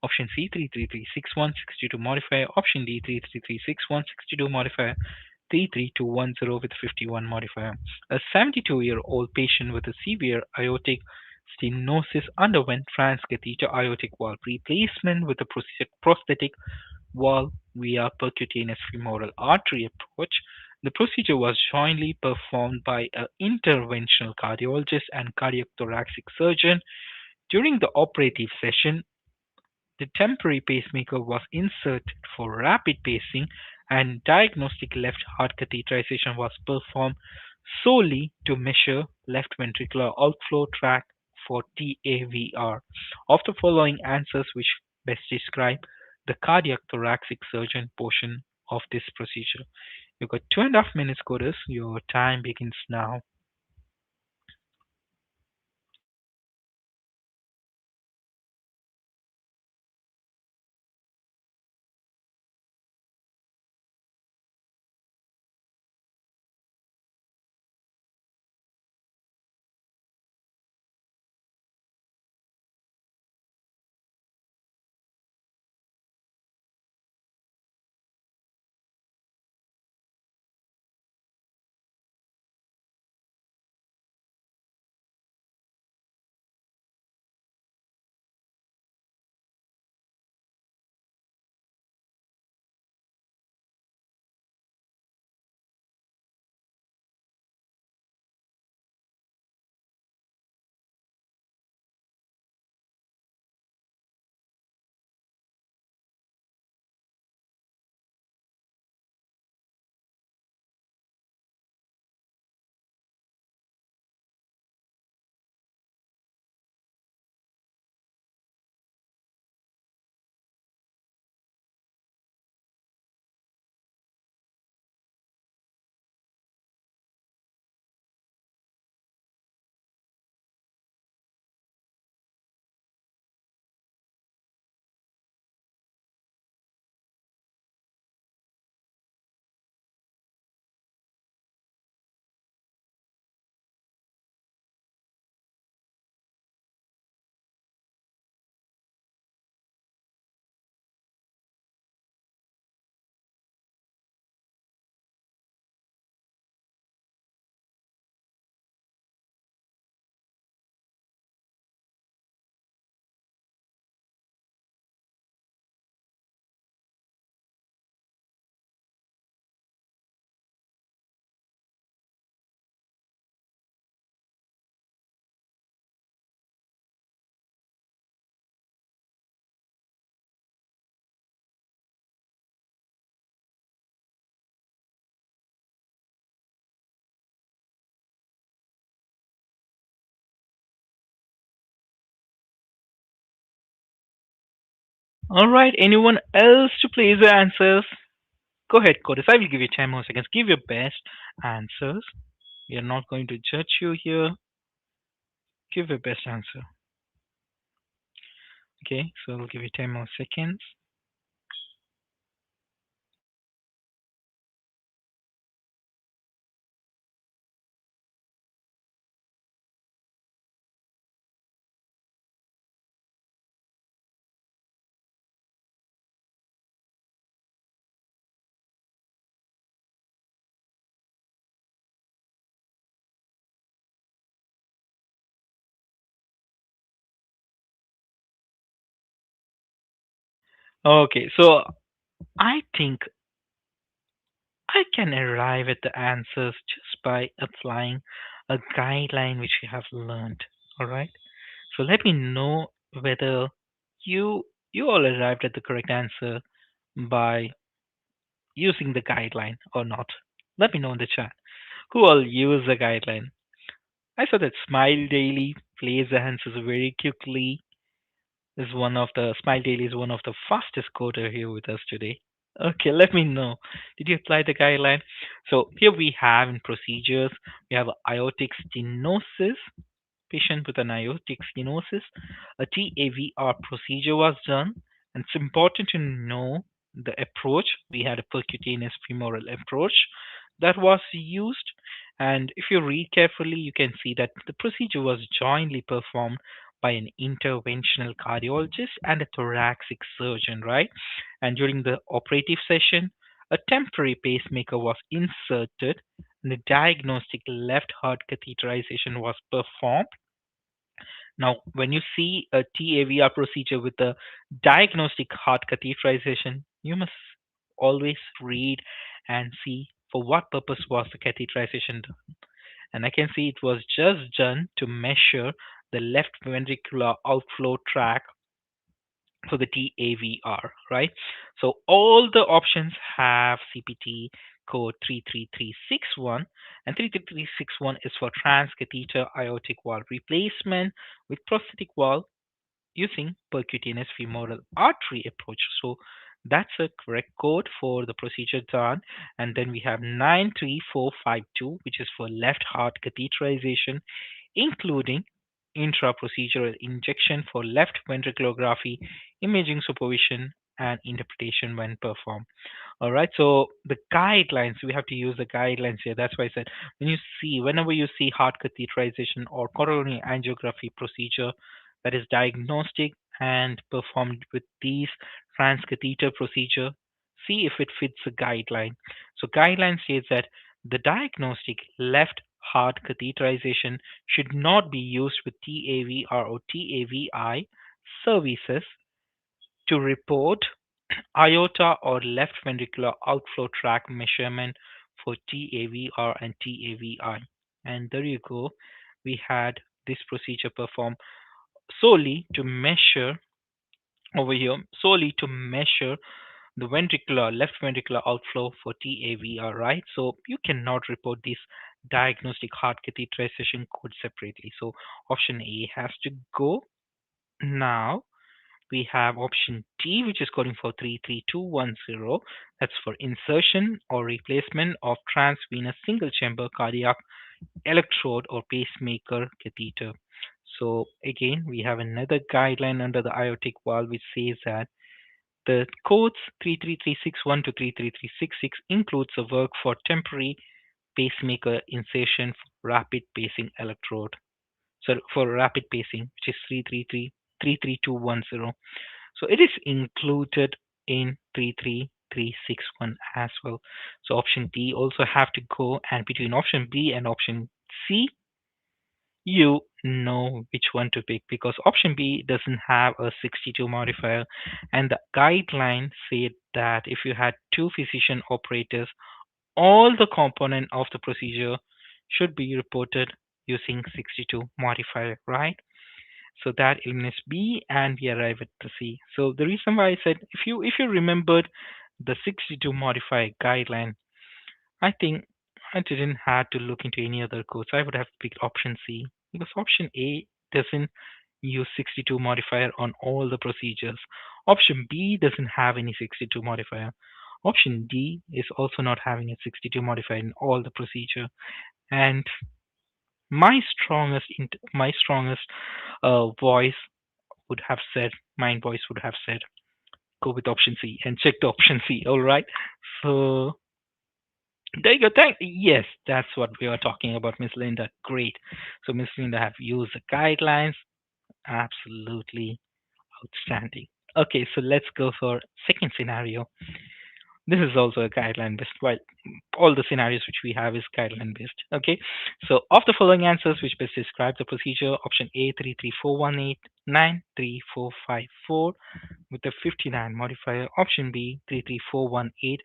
Option C 33361 62 modifier. Option D 33361 62 modifier. 33210 with 51 modifier. A 72-year-old patient with a severe aortic stenosis underwent transcatheter aortic valve replacement with a prosthetic valve via percutaneous femoral artery approach. The procedure was jointly performed by an interventional cardiologist and cardiac thoracic surgeon. During the operative session, the temporary pacemaker was inserted for rapid pacing, and diagnostic left heart catheterization was performed solely to measure left ventricular outflow tract for TAVR. Of the following answers, which best describe the cardiac thoracic surgeon portion of this procedure? You've got 2.5 minutes, Codus. Your time begins now. All right. Anyone else to please the answers? Go ahead, Codis. I will give you 10 more seconds. Give your best answers. We are not going to judge you here. Give your best answer. Okay, so I'll give you 10 more seconds. Okay, so I think I can arrive at the answers just by applying a guideline which we have learned. All right. So let me know whether you you all arrived at the correct answer by using the guideline or not. Let me know in the chat who all use the guideline. I saw that Smile Daily plays the answers very quickly. Is one of the Smile Daily is one of the fastest coder here with us today. Okay, let me know. Did you apply the guideline? So here we have in procedures, we have aortic stenosis, patient with an aortic stenosis. A TAVR procedure was done, and it's important to know the approach. We had a percutaneous femoral approach that was used, and if you read carefully, you can see that the procedure was jointly performed by an interventional cardiologist and a thoracic surgeon, right? And during the operative session, a temporary pacemaker was inserted, and the diagnostic left heart catheterization was performed. Now, when you see a TAVR procedure with a diagnostic heart catheterization, you must always read and see for what purpose was the catheterization done. And I can see it was just done to measure the left ventricular outflow tract for the TAVR, right? So all the options have CPT code 33361, and 33361 is for transcatheter aortic valve replacement with prosthetic valve using percutaneous femoral artery approach. So that's a correct code for the procedure done. And then we have 93452, which is for left heart catheterization, including intra-procedural injection for left ventriculography, imaging supervision, and interpretation when performed. All right. So the guidelines, we have to use the guidelines here. That's why I said whenever you see heart catheterization or coronary angiography procedure that is diagnostic and performed with these transcatheter procedure, see if it fits the guideline. So guideline says that the diagnostic left heart catheterization should not be used with TAVR or TAVI services to report aorta or left ventricular outflow tract measurement for TAVR and TAVI. And there you go. We had this procedure performed solely to measure over here, solely to measure the left ventricular outflow for TAVR, right? So you cannot report this diagnostic heart catheterization code separately. So option A has to go. Now we have option D, which is coding for 33210. That's for insertion or replacement of transvenous single chamber cardiac electrode or pacemaker catheter. So again, we have another guideline under the aortic valve which says that the codes 33361 to 33366 includes a work for temporary pacemaker insertion for rapid pacing electrode. So for rapid pacing, which is 33210. So it is included in 33361 as well. So option D also have to go, and between option B and option C, you know which one to pick because option B doesn't have a 62 modifier, and the guideline said that if you had two physician operators, all the component of the procedure should be reported using 62 modifier, right? So that eliminates B, and we arrive at the C. So the reason why I said if you remembered the 62 modifier guideline, I think I didn't have to look into any other codes. I would have picked option C because option A doesn't use 62 modifier on all the procedures. Option B doesn't have any 62 modifier. Option D is also not having a 62 modifier in all the procedure. And my strongest voice would have said, mind voice would have said, go with option C and check the option C. All right. So there you go. Yes, that's what we are talking about, Miss Linda. Great. So Miss Linda have used the guidelines. Absolutely outstanding. Okay, so let's go for second scenario. This is also a guideline based. Well, all the scenarios which we have is guideline based. Okay, so of the following answers, which best describe the procedure? Option A 33418 93454 with the 59 modifier. Option B 33418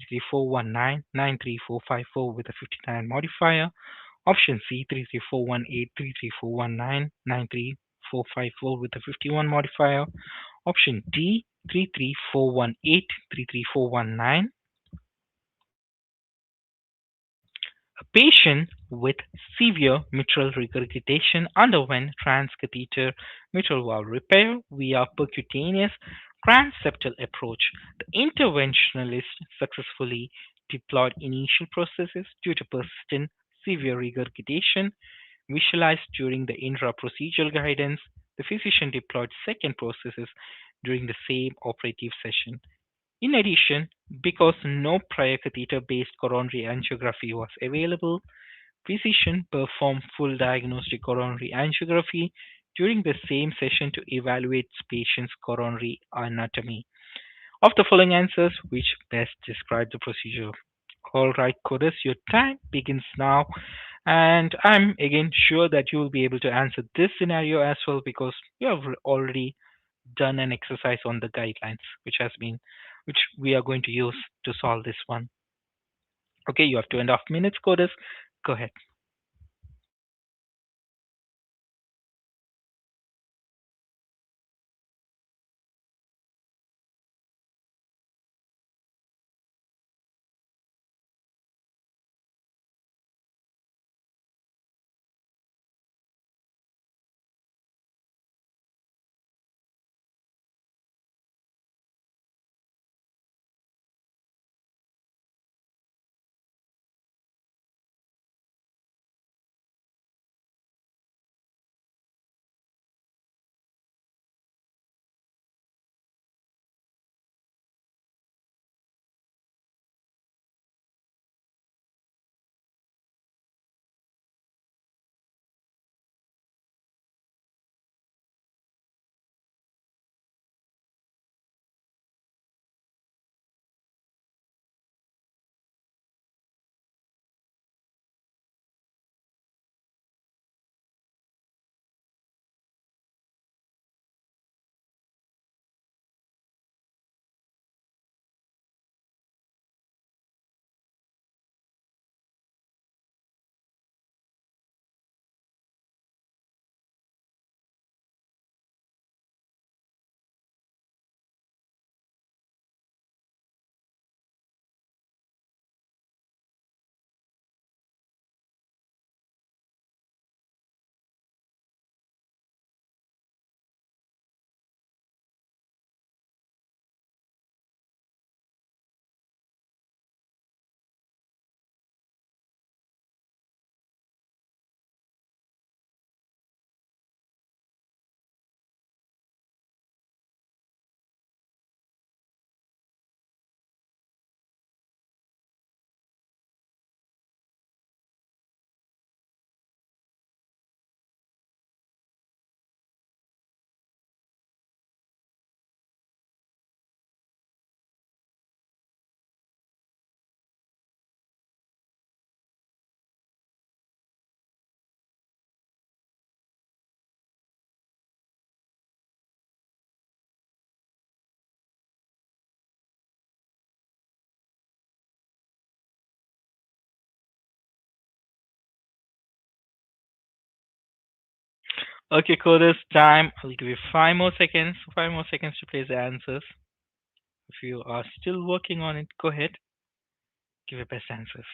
33419 93454 with a 59 modifier. Option C 33418 33419 93454 with a 51 modifier. Option D 33418 33419. A patient with severe mitral regurgitation underwent transcatheter mitral valve repair via percutaneous transseptal approach. The interventionalist successfully deployed initial processes due to persistent severe regurgitation visualized during the intra-procedural guidance. The physician deployed second processes during the same operative session. In addition, because no prior catheter-based coronary angiography was available, physician performed full diagnostic coronary angiography during the same session to evaluate patient's coronary anatomy. Of the following answers, which best describe the procedure? All right, Codus, your time begins now. And I'm again sure that you will be able to answer this scenario as well because you have already done an exercise on the guidelines, which we are going to use to solve this one. Okay, you have 2.5 minutes, Codus. Go ahead. Okay, Codus, time. I'll give you 5 more seconds. 5 more seconds to place the answers. If you are still working on it, go ahead. Give your best answers.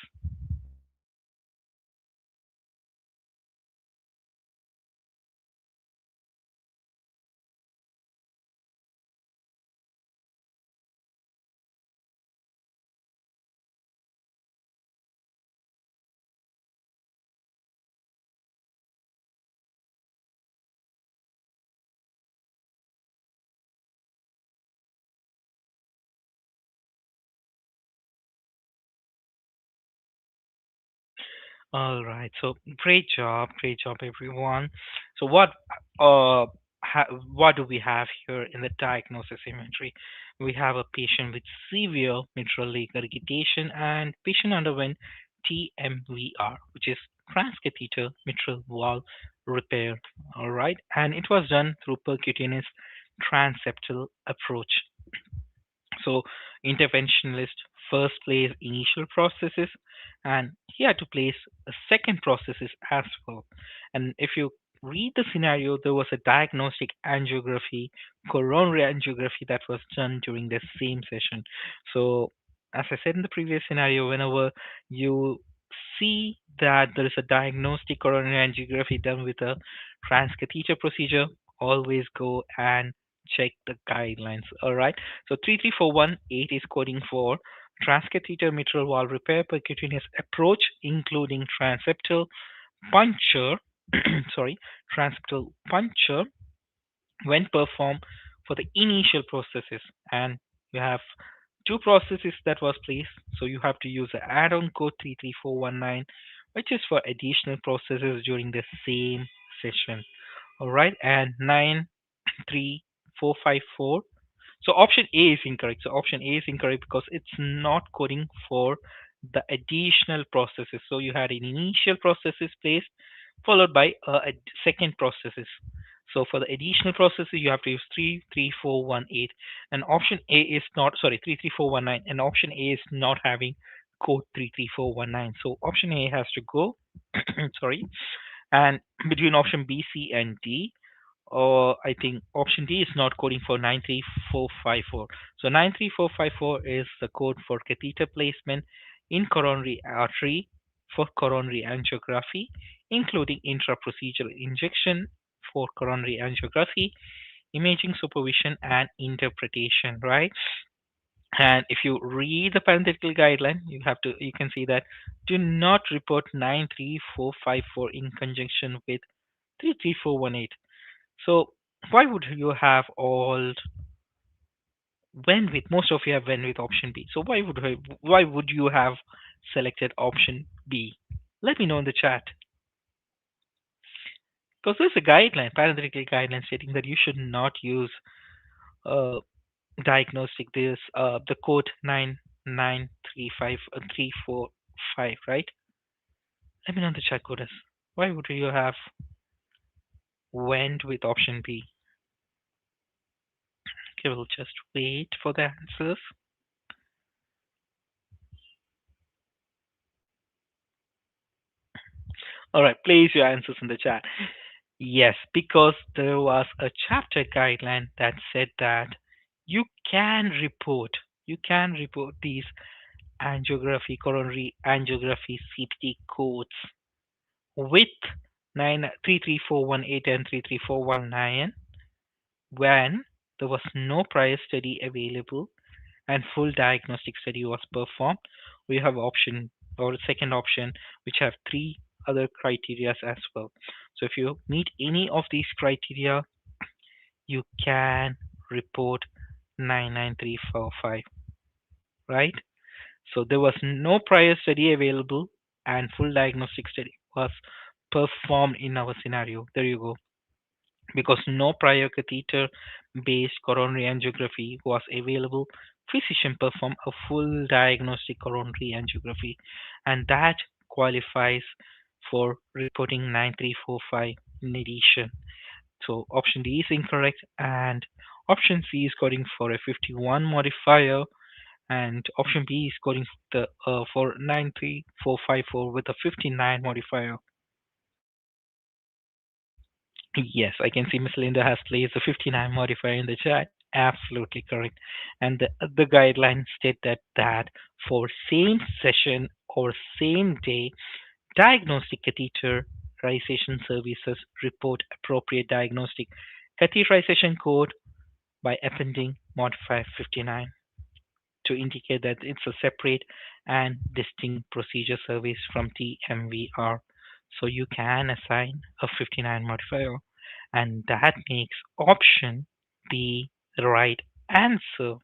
All right. So great job, everyone. So what do we have here in the diagnosis inventory? We have a patient with severe mitral regurgitation, and patient underwent TMVR, which is transcatheter mitral valve repair. All right, and it was done through percutaneous transeptal approach. So interventionalist first place initial processes, and he had to place a second processes as well. And if you read the scenario, there was a diagnostic angiography, coronary angiography that was done during the same session. So as I said in the previous scenario, whenever you see that there is a diagnostic coronary angiography done with a transcatheter procedure, always go and check the guidelines. All right. So 33418 is coding for transcatheter mitral valve repair percutaneous approach, including transeptal puncture, sorry, transeptal puncture when performed for the initial processes. And you have two processes that was placed. So you have to use the add-on code 33419, which is for additional processes during the same session. All right. And 93454, so option A is incorrect. So option A is incorrect because it's not coding for the additional processes. So you had an initial processes placed followed by a second processes. So for the additional processes, you have to use 33418, and option A is not, sorry, 33419, and option A is not having code 33419. So option A has to go, sorry, and between option B, C, and D, or I think option D is not coding for 93454. So 93454 is the code for catheter placement in coronary artery for coronary angiography, including intraprocedural injection for coronary angiography, imaging supervision, and interpretation, right? And if you read the parenthetical guideline, you can see that do not report 93454 in conjunction with 33418. So why would you have all went with, most of you have went with option B. So why would you have selected option B? Let me know in the chat. Because there's a guideline, parenthetical guideline stating that you should not use uh, diagnostic this the code 9935345, right? Let me know in the chat, Godas. Why would you have went with option B? Okay, we'll just wait for the answers. All right, place your answers in the chat. Yes, because there was a chapter guideline that said that you can report these angiography, coronary angiography CPT codes with 33418 and 33419 when there was no prior study available and full diagnostic study was performed. We have option or second option, which have three other criteria as well. So if you meet any of these criteria, you can report 99345, right? So there was no prior study available and full diagnostic study was performed in our scenario. There you go. Because no prior catheter based coronary angiography was available, physician performed a full diagnostic coronary angiography, and that qualifies for reporting 9345 in addition. So option D is incorrect, and option C is coding for a 51 modifier, and option B is coding for 93454 with a 59 modifier. Yes, I can see Miss Linda has placed the 59 modifier in the chat. Absolutely correct. And the guidelines state that for same session or same day, diagnostic catheterization services report appropriate diagnostic catheterization code by appending modifier 59 to indicate that it's a separate and distinct procedure service from TMVR. So you can assign a 59 modifier, and that makes option B the right answer.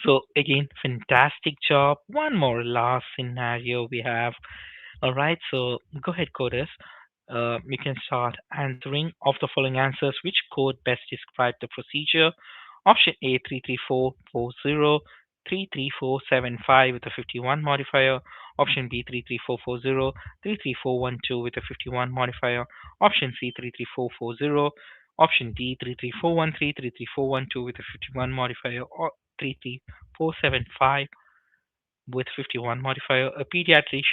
So again, fantastic job. One more last scenario we have. All right, so go ahead, coders. You can start answering. Of the following answers, which code best describe the procedure? Option A 33440, 33475 with a 51 modifier. Option B 33440, 33412 with a 51 modifier. Option C 33440. Option D 33413, 33412 with a 51 modifier. Or 33475 with 51 modifier, a pediatric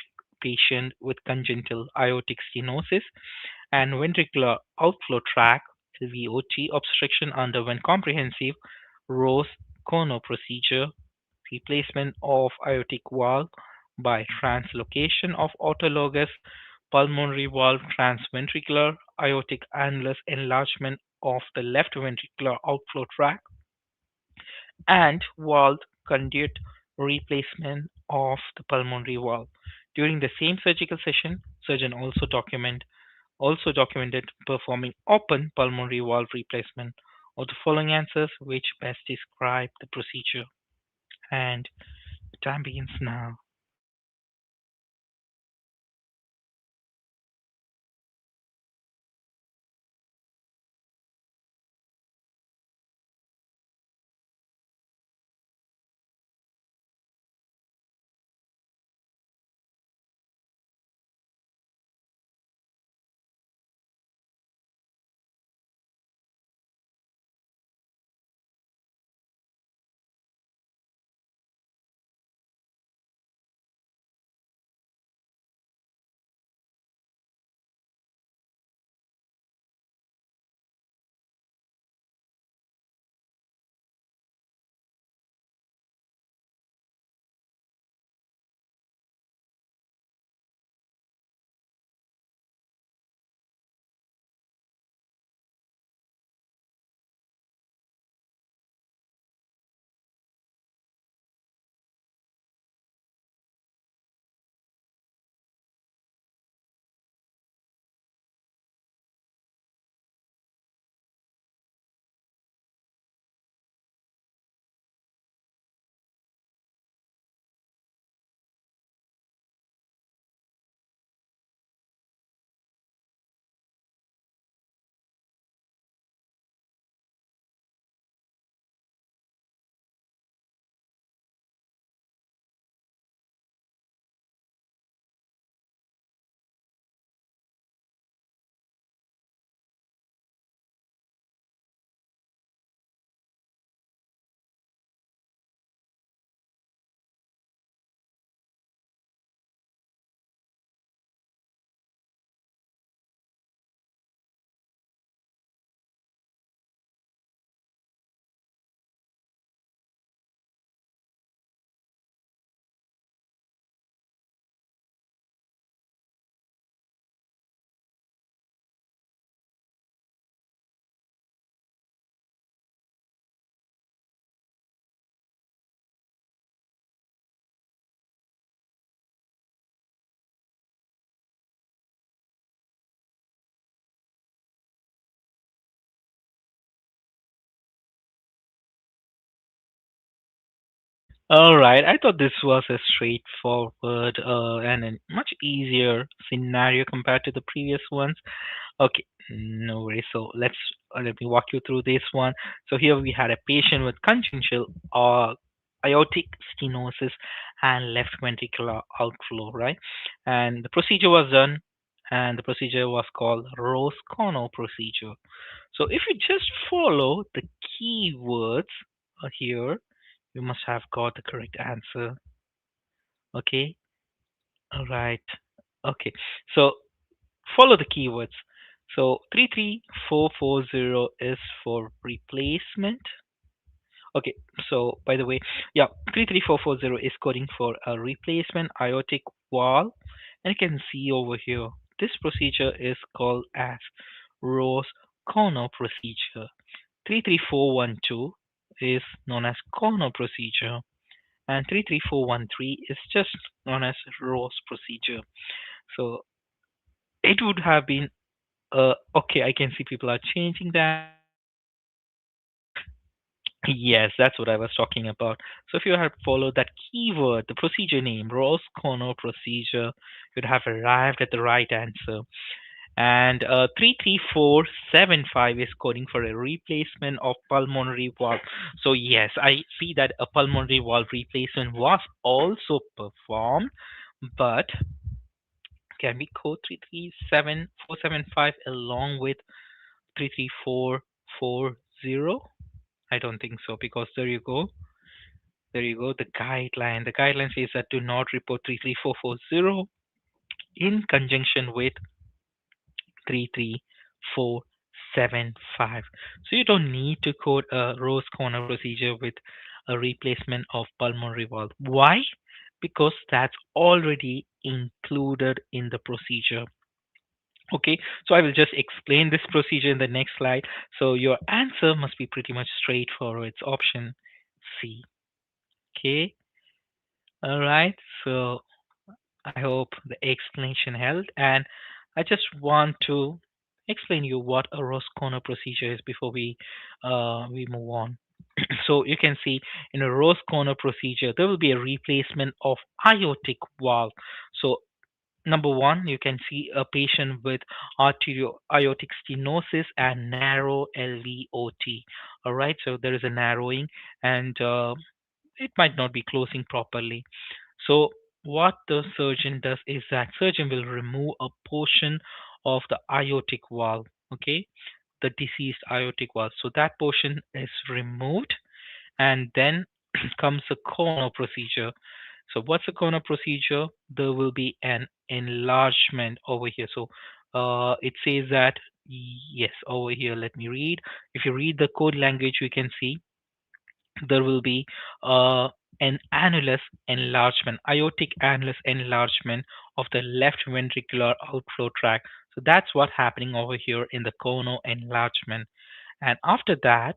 patient with congenital aortic stenosis and ventricular outflow tract (VOT) obstruction underwent comprehensive Rose-Konno procedure, replacement of aortic valve by translocation of autologous pulmonary valve, transventricular aortic annulus enlargement of the left ventricular outflow tract, and valve conduit replacement of the pulmonary valve. During the same surgical session, surgeon also documented performing open pulmonary valve replacement. Of the following answers, which best describe the procedure? And the time begins now. All right, I thought this was a straightforward and a much easier scenario compared to the previous ones. Okay, no worries. So let me walk you through this one. So here we had a patient with congenital aortic stenosis and left ventricular outflow, right? And the procedure was done, and the procedure was called Rose-Konno procedure. So if you just follow the keywords here, you must have got the correct answer. Okay, all right. Okay, so follow the keywords. So 33440 is for replacement. Okay, so by the way, yeah, 33440 is coding for a replacement aortic valve. And you can see over here, this procedure is called as Rose-Konno procedure. 33412 is known as Konno procedure, and 33413 is just known as Rose procedure. So it would have been okay. I can see people are changing that. Yes, that's what I was talking about. So if you had followed that keyword, the procedure name, Ross Corner procedure, you'd have arrived at the right answer. And 33475 is coding for a replacement of pulmonary valve. So yes, I see that a pulmonary valve replacement was also performed, but can we code 337475 along with 33440? I don't think so, because there you go. There you go. The guideline. The guideline says that do not report 33440 in conjunction with 33475. So you don't need to code a Rose corner procedure with a replacement of pulmonary valve. Why? Because that's already included in the procedure. Okay, so I will just explain this procedure in the next slide. So your answer must be pretty much straightforward. It's option C. Okay, all right. So I hope the explanation helped, and I just want to explain you what a Ross corner procedure is before we move on. So you can see in a Ross corner procedure there will be a replacement of aortic valve. So number one, you can see a patient with arterial aortic stenosis and narrow LVOT. All right, so there is a narrowing, and it might not be closing properly. So what the surgeon does is that surgeon will remove a portion of the aortic valve, okay, the deceased aortic valve. So that portion is removed, and then comes a corner procedure. So what's a corner procedure? There will be an enlargement over here. So it says that, yes, over here. Let me read. If you read the code language, we can see there will be uh, an annulus enlargement, aortic annulus enlargement of the left ventricular outflow tract. So that's what's happening over here in the coronal enlargement. And after that,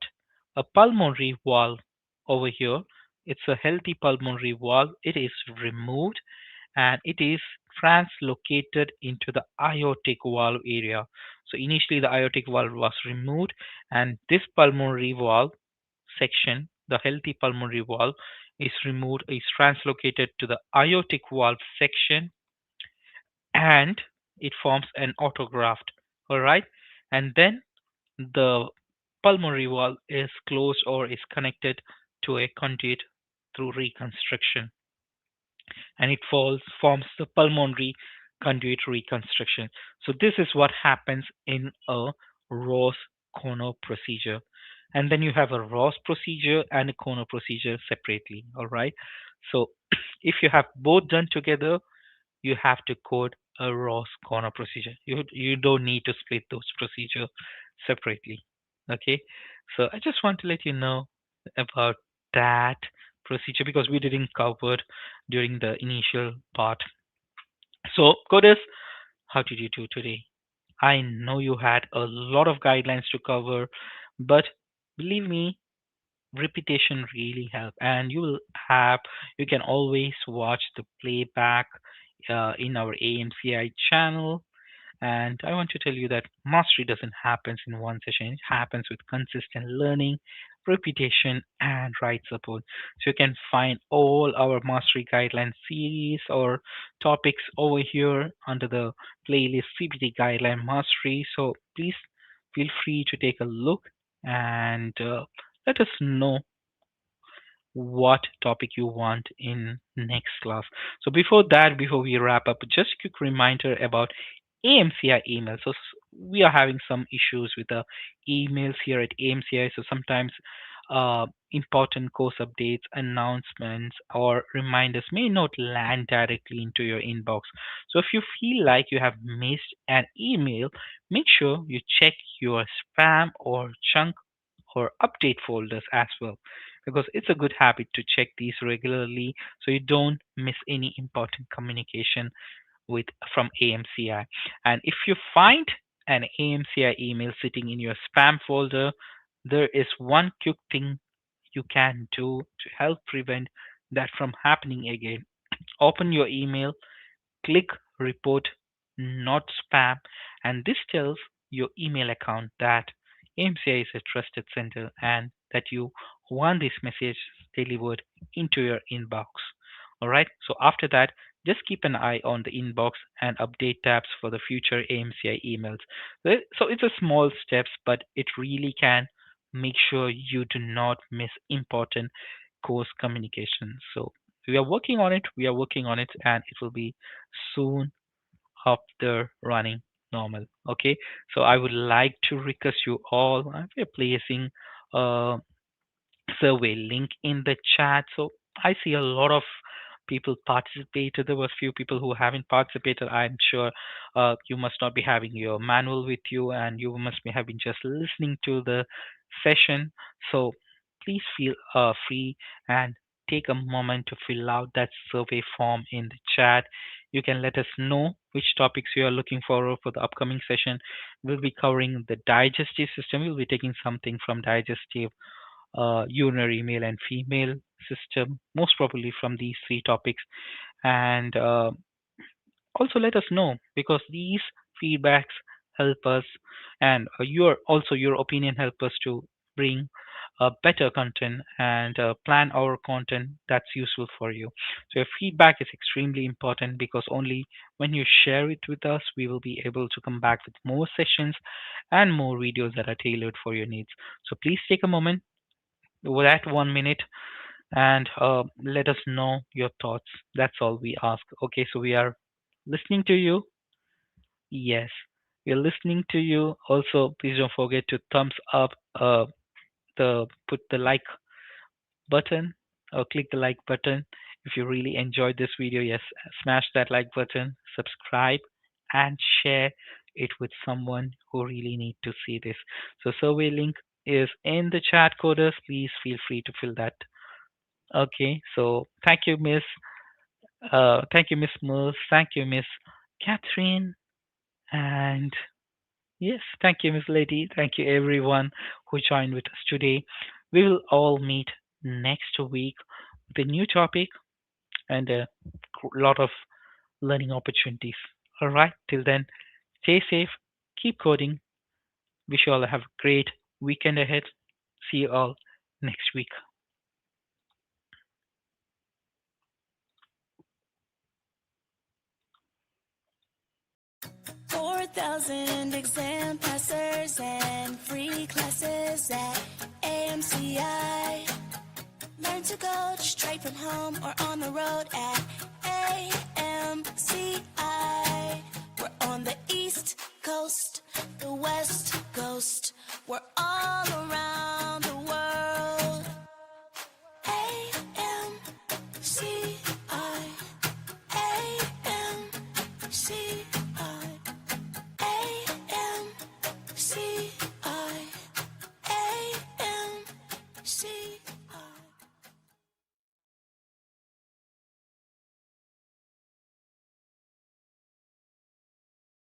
a pulmonary valve over here, it's a healthy pulmonary valve. It is removed and it is translocated into the aortic valve area. So initially the aortic valve was removed, and this pulmonary valve section, the healthy pulmonary valve, is removed, is translocated to the aortic valve section, and it forms an autograft. All right, and then the pulmonary valve is closed or is connected to a conduit through reconstruction, and it forms the pulmonary conduit reconstruction. So this is what happens in a Ross corner procedure. And then you have a Ross procedure and a corner procedure separately. All right. So if you have both done together, you have to code a Ross corner procedure. You don't need to split those procedure separately. Okay. So I just want to let you know about that procedure because we didn't cover during the initial part. So, Codis, how did you do today? I know you had a lot of guidelines to cover, but believe me, repetition really help, and you can always watch the playback in our AMCI channel. And I want to tell you that mastery doesn't happen in one session. It happens with consistent learning, repetition, and right support. So you can find all our mastery guideline series or topics over here under the playlist CPT guideline mastery. So please feel free to take a look and let us know what topic you want in next class. So before that, before we wrap up, just a quick reminder about AMCI email. So we are having some issues with the emails here at AMCI. So sometimes important course updates, announcements, or reminders may not land directly into your inbox. So if you feel like you have missed an email, make sure you check your spam or junk or update folders as well, because it's a good habit to check these regularly so you don't miss any important communication with from AMCI. And if you find an AMCI email sitting in your spam folder, there is one quick thing you can do to help prevent that from happening again. Open your email, click report not spam, and this tells your email account that AMCI is a trusted center and that you want this message delivered into your inbox. All right. So after that, just keep an eye on the inbox and update tabs for the future AMCI emails. So it's a small steps, but it really can make sure you do not miss important course communication. So we are working on it. We are working on it, and it will be soon after running normal. Okay. So I would like to request you all. We are placing uh, survey link in the chat. So I see a lot of people participated. There were few people who haven't participated. I'm sure you must not be having your manual with you, and you must be having just listening to the session. So please feel free and take a moment to fill out that survey form in the chat. You can let us know which topics you are looking for the upcoming session. We'll be covering the digestive system. We'll be taking something from digestive, urinary male and female system, most probably from these three topics. And also let us know, because these feedbacks help us, and your opinion help us to bring better content and plan our content that's useful for you. So your feedback is extremely important, because only when you share it with us, we will be able to come back with more sessions and more videos that are tailored for your needs. So please take a moment over that 1 minute and let us know your thoughts. That's all we ask. Okay, so we are listening to you. Yes, we are listening to you. Also, please don't forget to thumbs up, the put the like button, or click the like button if you really enjoyed this video. Yes, smash that like button, subscribe, and share it with someone who really need to see this. So survey link is in the chat, coders. Please feel free to fill that. Okay, so thank you, Miss Mills, thank you, Miss Catherine, and yes, thank you, Miss Lady, thank you, everyone who joined with us today. We will all meet next week with a new topic and a lot of learning opportunities. All right, till then, stay safe, keep coding. Wish you all have a great weekend ahead. See you all next week. 4,000 exam passers and free classes at AMCI. Learn to code straight from home or on the road at AMCI. We're on the East Coast, the West Coast. We're all around.